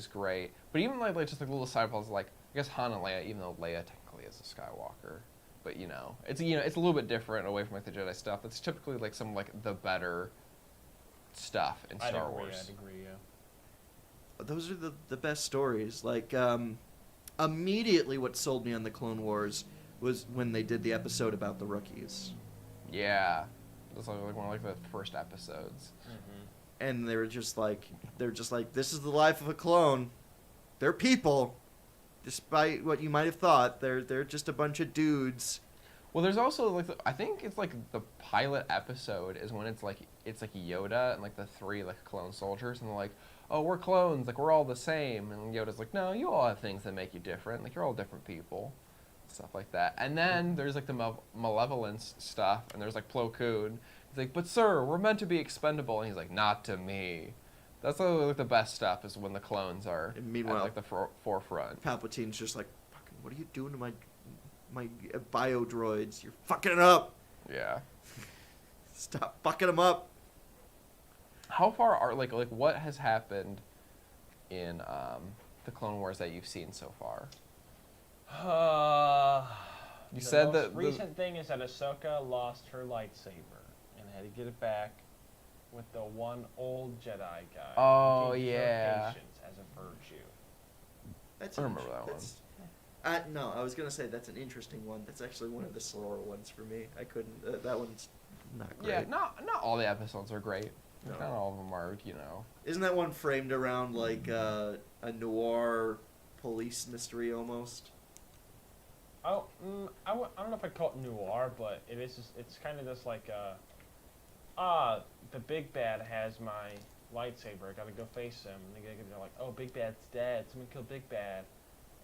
great. But even like just like little side plots, like I guess Han and Leia, even though Leia technically is a Skywalker, but it's it's a little bit different away from like the Jedi stuff. That's typically like some like the better stuff in Star Wars. I'd agree, yeah. Those are the best stories. Like, immediately what sold me on the Clone Wars was when they did the episode about the rookies. Yeah, that's like one of like the first episodes. And they're just like, this is the life of a clone. They're people. Despite what you might have thought, they're just a bunch of dudes. Well, there's also like I think it's like the pilot episode is when it's like Yoda and like the 3 like clone soldiers, and they're like, oh, we're clones, like we're all the same, and Yoda's like, no, you all have things that make you different, like you're all different people, stuff like that. And then there's like the malevolence stuff, and there's like Plo Koon. He's like, but sir, we're meant to be expendable, and he's like, not to me. That's like the best stuff is when the clones are And meanwhile- at like the forefront. Palpatine's just like, fucking, what are you doing to my bio droids? You're fucking it up. Yeah. Stop fucking them up. How far are like what has happened in the Clone Wars that you've seen so far? You The said most that recent thing is that Ahsoka lost her lightsaber and had to get it back with the one old Jedi guy. Oh, who teaches her yeah. patience as a virtue. That's I remember that one. No, I was gonna say that's an interesting one. That's actually one of the slower ones for me. I couldn't. That one's not great. Yeah, not all the episodes are great. No. Not all of them are, you know. Isn't that one framed around like a noir police mystery almost? I don't know if I'd call it noir, but it is. It's kind of just like the big bad has my lightsaber. I gotta go face him. And they're like, oh, Big Bad's dead. Someone killed Big Bad.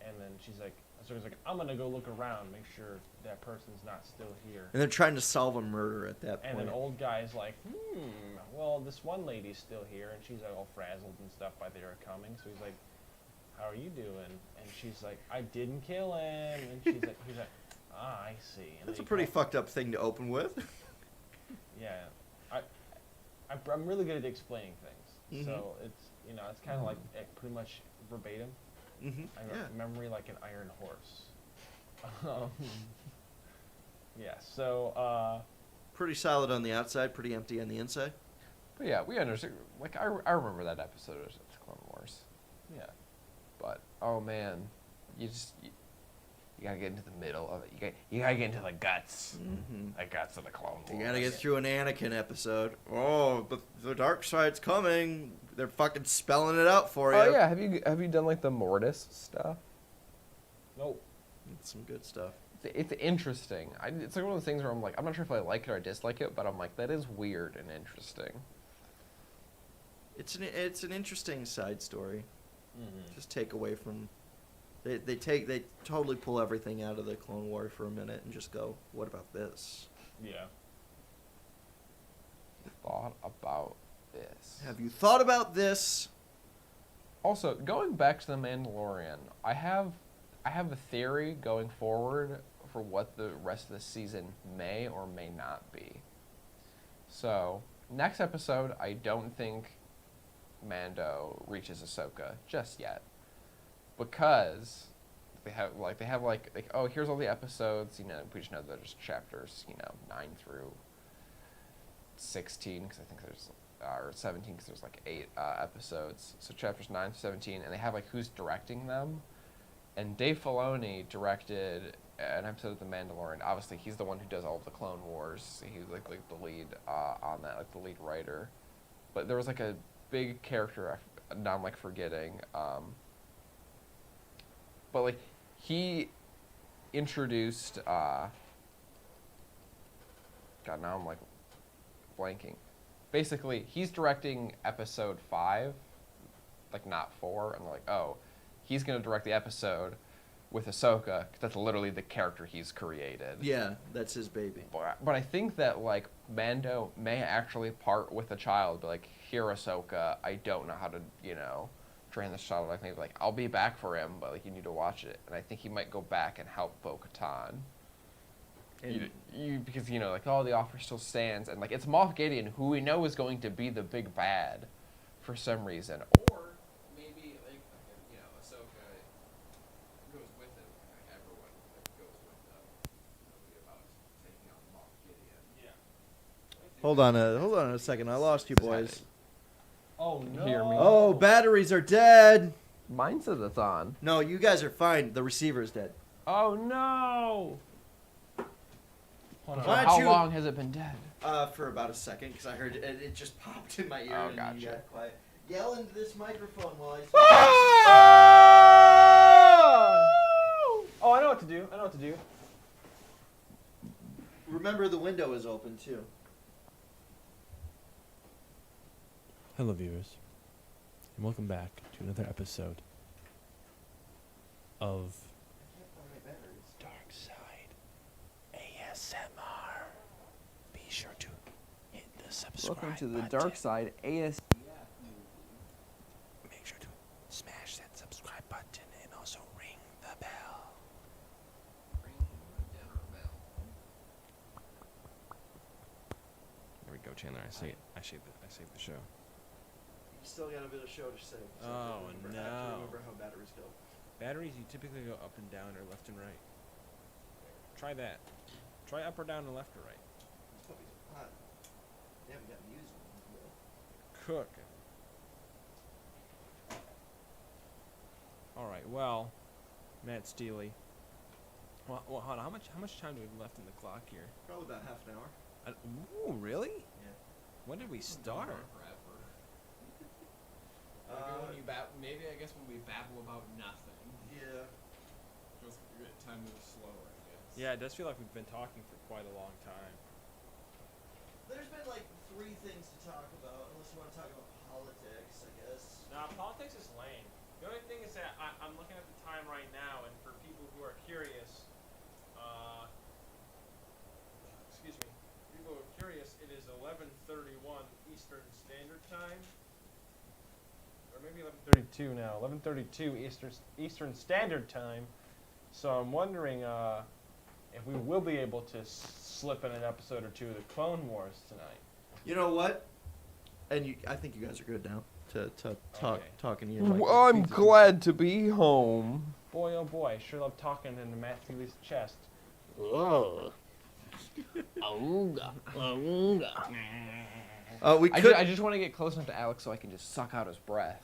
And then Ahsoka's like, I'm gonna go look around, make sure that person's not still here. And they're trying to solve a murder at that And point. an old guy's like, well, this one lady's still here, and she's like all frazzled and stuff by they were coming. So he's like, how are you doing? And she's like, I didn't kill him. And he's like, I see. And That's a then he pretty calls- fucked up thing to open with. Yeah, I'm really good at explaining things. So it's it's kind of like pretty much verbatim. Mm-hmm. I Yeah. memory like an iron horse. Yeah. So. Pretty solid on the outside, pretty empty on the inside. But yeah, we understand. Like, I remember that episode of Clone Wars. Yeah. But, oh man, you gotta get into the middle of it. You gotta get into the guts. Mm-hmm. The guts of the Clone Wars. You gotta get through an Anakin episode. Oh, the dark side's coming. They're fucking spelling it out for you. Oh yeah, have you done like the Mortis stuff? Nope. It's some good stuff. It's interesting. It's like one of those things where I'm like, I'm not sure if I like it or I dislike it, but I'm like, that is weird and interesting. It's an interesting side story. Mm-hmm. Just take away from. They totally pull everything out of the Clone War for a minute and just go, what about this? Yeah. Thought about this. Have you thought about this? Also, going back to the Mandalorian, I have a theory going forward for what the rest of the season may or may not be. So, next episode, I don't think Mando reaches Ahsoka just yet, because they have oh, here's all the episodes. We just know that there's chapters 9 through 16, because I think there's or 17, because there's 8 episodes. So chapters 9 to 17, and they have who's directing them. And Dave Filoni directed an episode of The Mandalorian. Obviously, he's the one who does all of the Clone Wars. He's the lead on that, the lead writer. But there was a big character now I'm forgetting. But he introduced. God, now I'm blanking. Basically, he's directing episode 5, not 4, and they're like, oh. He's going to direct the episode with Ahsoka, because that's literally the character he's created. Yeah, that's his baby. But I think that, Mando may actually part with the child, be here, Ahsoka, I don't know how to, train this child. Maybe, I'll be back for him, but, you need to watch it. And I think he might go back and help Bo-Katan. Because, oh, the offer still stands. And, it's Moff Gideon, who we know is going to be the big bad for some reason. Or maybe, Ahsoka goes with him. Everyone goes with them. It'll be about taking on Moff Gideon. Yeah. Hold on a second. I lost you boys. Oh no. Hear me? Oh, batteries are dead. Mine says it's on. No, you guys are fine. The receiver's dead. Oh no! Hold on. Why don't How you- long has it been dead? For about a second, because I heard it just popped in my ear Oh, and gotcha. you got quiet. Yell into this microphone while I. Oh, I know what to do. Remember, the window is open too. Hello, viewers, and welcome back to another episode of Dark Side ASMR. Be sure to hit the subscribe button. Side AS. Make sure to smash that subscribe button and also ring the bell. There we go, Chandler. I saved the show. You still got a bit of show to say. So Oh, I have to no. remember how batteries go. Batteries, you typically go up and down or left and right. Try that. Try up or down and left or right. It's probably hot. They haven't got music yet. Cook. All right. Well, Matt Steely. Well, hold on. How much time do we have left in the clock here? Probably about half an hour. Ooh, really? Yeah. When did we start? Maybe I guess when we babble about nothing. Yeah. Just time moves slower, I guess. Yeah, it does feel like we've been talking for quite a long time. There's been like 3 things to talk about, unless you want to talk about politics, I guess. Nah, politics is lame. The only thing is that I'm looking at the time right now, and for people who are curious, excuse me, people who are curious, it is 11:31 Eastern Standard Time, or maybe 32 now. 11:32 Eastern Standard Time. So I'm wondering if we will be able to slip in an episode or two of the Clone Wars tonight. You know what? And I think you guys are good now to talk Okay. talking to you. Like I'm glad to be home. Boy, oh boy, I sure love talking into Matt Steely's chest. We could. I just want to get close enough to Alex so I can just suck out his breath.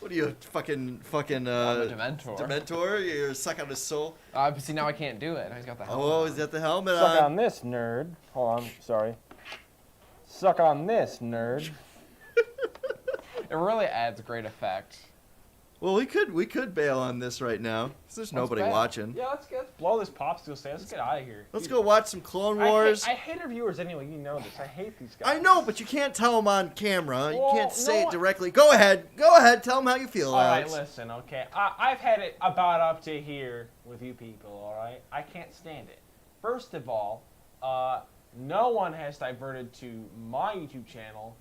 What are you, fucking? I'm a Dementor. Dementor? You suck out his soul. But see, now I can't do it. He's got the helmet. Oh, is that the helmet Suck on? on this, nerd. Hold on, sorry. Suck on this, nerd. It really adds great effect. Well, we could bail on this right now, 'cause there's nobody bail. watching. Yeah, let's blow this popsicle stand. Let's get out of here. Let's go watch some Clone Wars. I hate our viewers anyway. You know this. I hate these guys. I know, but you can't tell them on camera. You Well, can't say no, it directly. Go ahead. Tell them how you feel, All right, Alex. listen, okay. I've had it about up to here with you people, all right? I can't stand it. First of all, no one has diverted to my YouTube channel,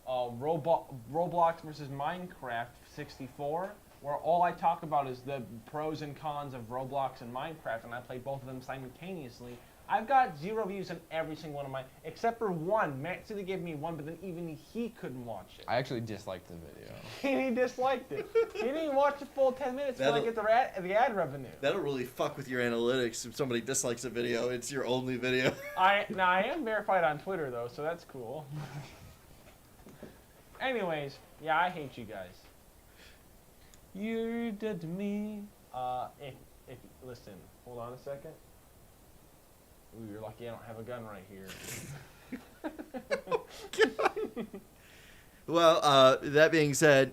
Roblox versus Minecraft 64, where all I talk about is the pros and cons of Roblox and Minecraft, and I played both of them simultaneously. I've got 0 views on every single one of mine, except for one. Matt City gave me 1, but then even he couldn't watch it. I actually disliked the video. And he disliked it. He didn't even watch the full 10 minutes until I get the ad revenue. That'll really fuck with your analytics if somebody dislikes a video. It's your only video. I am verified on Twitter though, so that's cool. Anyways, yeah, I hate you guys. You're dead to me. If listen, hold on a second. Ooh, you're lucky I don't have a gun right here. Well, that being said,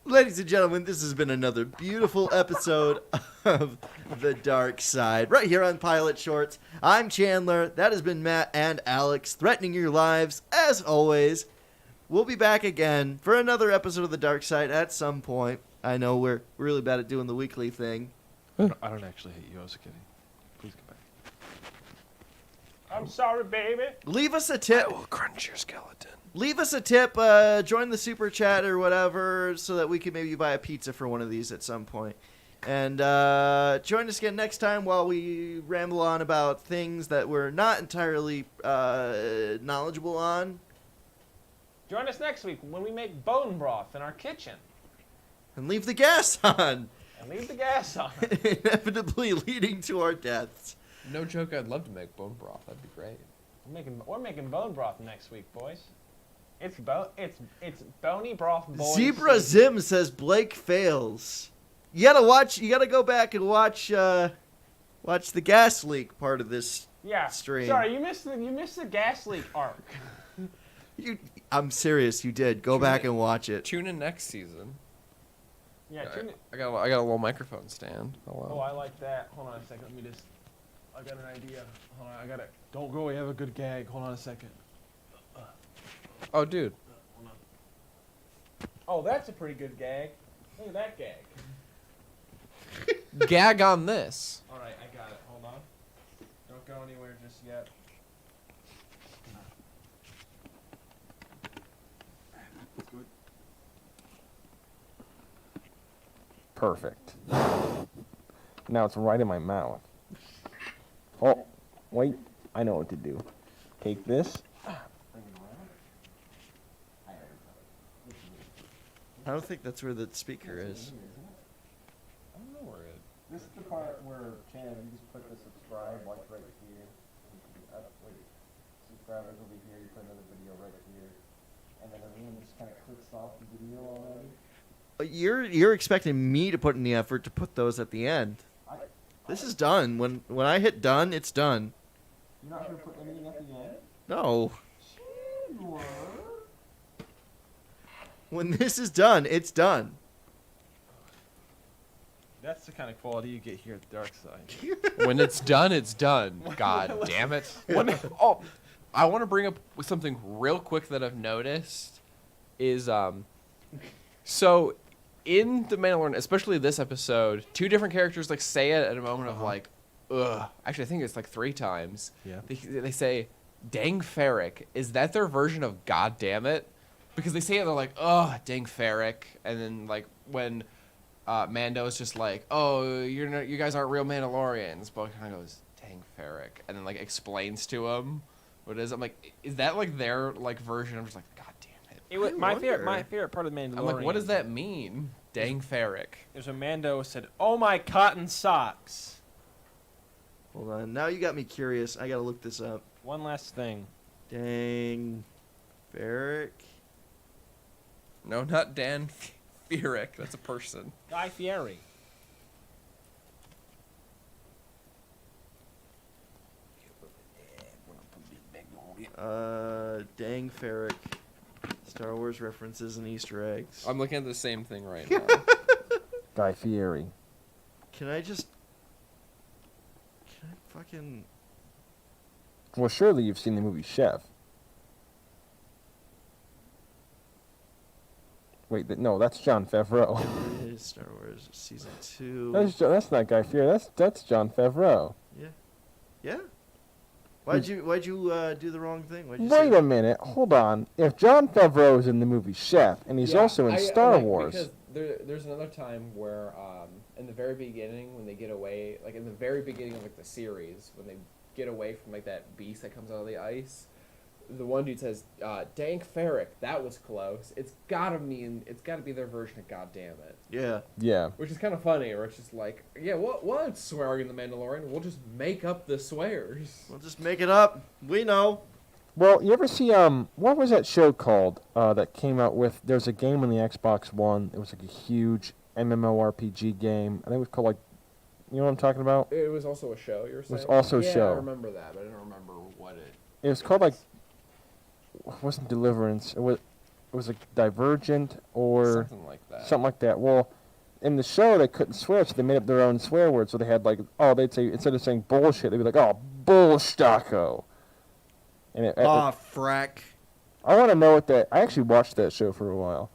ladies and gentlemen, this has been another beautiful episode of The Dark Side, right here on Pilot Shorts. I'm Chandler. That has been Matt and Alex, threatening your lives, as always. We'll be back again for another episode of The Dark Side at some point. I know we're really bad at doing the weekly thing. I don't actually hate you. I was kidding. Please come back. I'm sorry, baby. Leave us a tip. I will crunch your skeleton. Leave us a tip. Join the super chat or whatever, so that we can maybe buy a pizza for one of these at some point. And join us again next time while we ramble on about things that we're not entirely knowledgeable on. Join us next week when we make bone broth in our kitchen. And leave the gas on. And leave the gas on. Inevitably leading to our deaths. No joke, I'd love to make bone broth. That'd be great. We're making bone broth next week, boys. It's bony broth, boys. Zebra Zim says Blake fails. You gotta go back and watch the gas leak part of this stream. Sorry, you missed the gas leak arc. I'm serious, you did. Go back and watch it. Tune in next season. Yeah, I got a little microphone stand. Oh, I like that. Hold on a second. Let me just. I got an idea. Hold on, I got it. Don't go. We have a good gag. Hold on a second. Oh, dude. Hold on. Oh, that's a pretty good gag. Look at that gag. Gag on this. All right, I got it. Hold on. Don't go anywhere just yet. Perfect. Now it's right in my mouth. Oh, wait. I know what to do. Take this. I don't think that's where the speaker is. I don't know where it is. This is the part where Chan, you just put the subscribe like right here. Subscribers will be here. You put another video right here, and then everyone just kind of clicks off the video already. You're expecting me to put in the effort to put those at the end. This is done. When I hit done, it's done. You're not gonna put anything at the end. No. You are. When this is done, it's done. That's the kind of quality you get here at the dark side. When it's done, it's done. God damn it. Oh, I want to bring up something real quick that I've noticed is so in The Mandalorian, especially this episode, two different characters like say it at a moment of like, ugh. Actually, I think it's like 3 times. Yeah. They say, "Dang Ferrick." Is that their version of "God damn it"? Because they say it, they're like, "Oh, dang Ferrick," and then like when Mando is just like, "Oh, you guys aren't real Mandalorians," but kind of goes, "Dang Ferrick," and then like explains to him what it is. I'm like, is that like their like version? I'm just like, God damn it. It was my favorite part of the Mandalorian. I'm like, what does that mean? Dang Ferrick. There's a Mando said, "Oh my cotton socks." Hold on. Now you got me curious. I gotta look this up. One last thing. Dang. Ferrick. No, not Dan Ferrick. That's a person. Guy Fieri. Dang Ferrick. Star Wars references and Easter eggs. I'm looking at the same thing right now. Guy Fieri. Can I fucking... Well, surely you've seen the movie Chef. Wait, no, that's Jon Favreau. Star Wars Season 2. That's not Guy Fieri. That's Jon Favreau. Yeah? Why'd you do the wrong thing? Why'd you Wait say a minute, hold on. If Jon Favreau is in the movie Chef, and he's also in Star Wars, because there's another time where in the very beginning when they get away, like in the very beginning of like the series, when they get away from like that beast that comes out of the ice, the one dude says, "Dang Ferrick, that was close." It's gotta be their version of "God damn it." Yeah. yeah. Which is kind of funny, or it's just like, yeah, what swearing in The Mandalorian? We'll just make up the swears. We'll just make it up. We know. Well, you ever see what was that show called that came out with? There's a game on the Xbox One. It was like a huge MMORPG game. I think it was called like, you know what I'm talking about? It was also a show. You were saying? It was also a show. I remember that, but I don't remember what it. It was called like, it wasn't Deliverance. It was like Divergent or Something like that. something like that. Well, in the show they couldn't swear, so they made up their own swear words. So they had like, they'd say, instead of saying bullshit, they'd be like, "Oh, bullstacko." And Frack. I want to know what that. I actually watched that show for a while.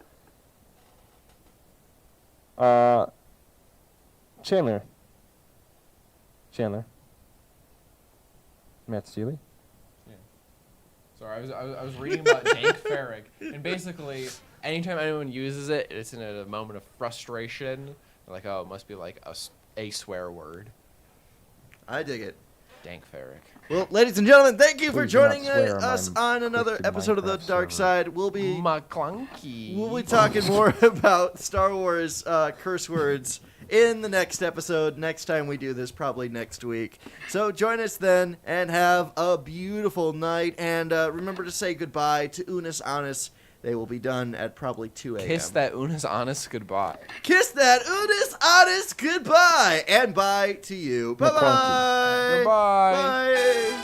Chandler. Matt Steele. Sorry, I was reading about Dank Ferrick, and basically, anytime anyone uses it, it's in a moment of frustration. They're like, oh, it must be like a swear word. I dig it. Dank Ferrick. Well, ladies and gentlemen, thank you for Please do not joining swear on us my on another twisted episode of The Minecraft Dark server. Side. We'll be McClunky. talking more about Star Wars curse words in the next episode. Next time we do this, probably next week. So join us then, and have a beautiful night. And remember to say goodbye to Unis Honest. They will be done at probably 2 a.m. Kiss that Unis Honest goodbye. Kiss that Unis Honest goodbye. And bye to you. Bye-bye. Goodbye. Bye.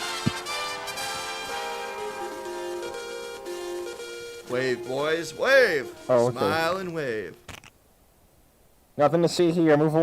Wave, boys, wave. Oh, okay. Smile and wave. Nothing to see here. Move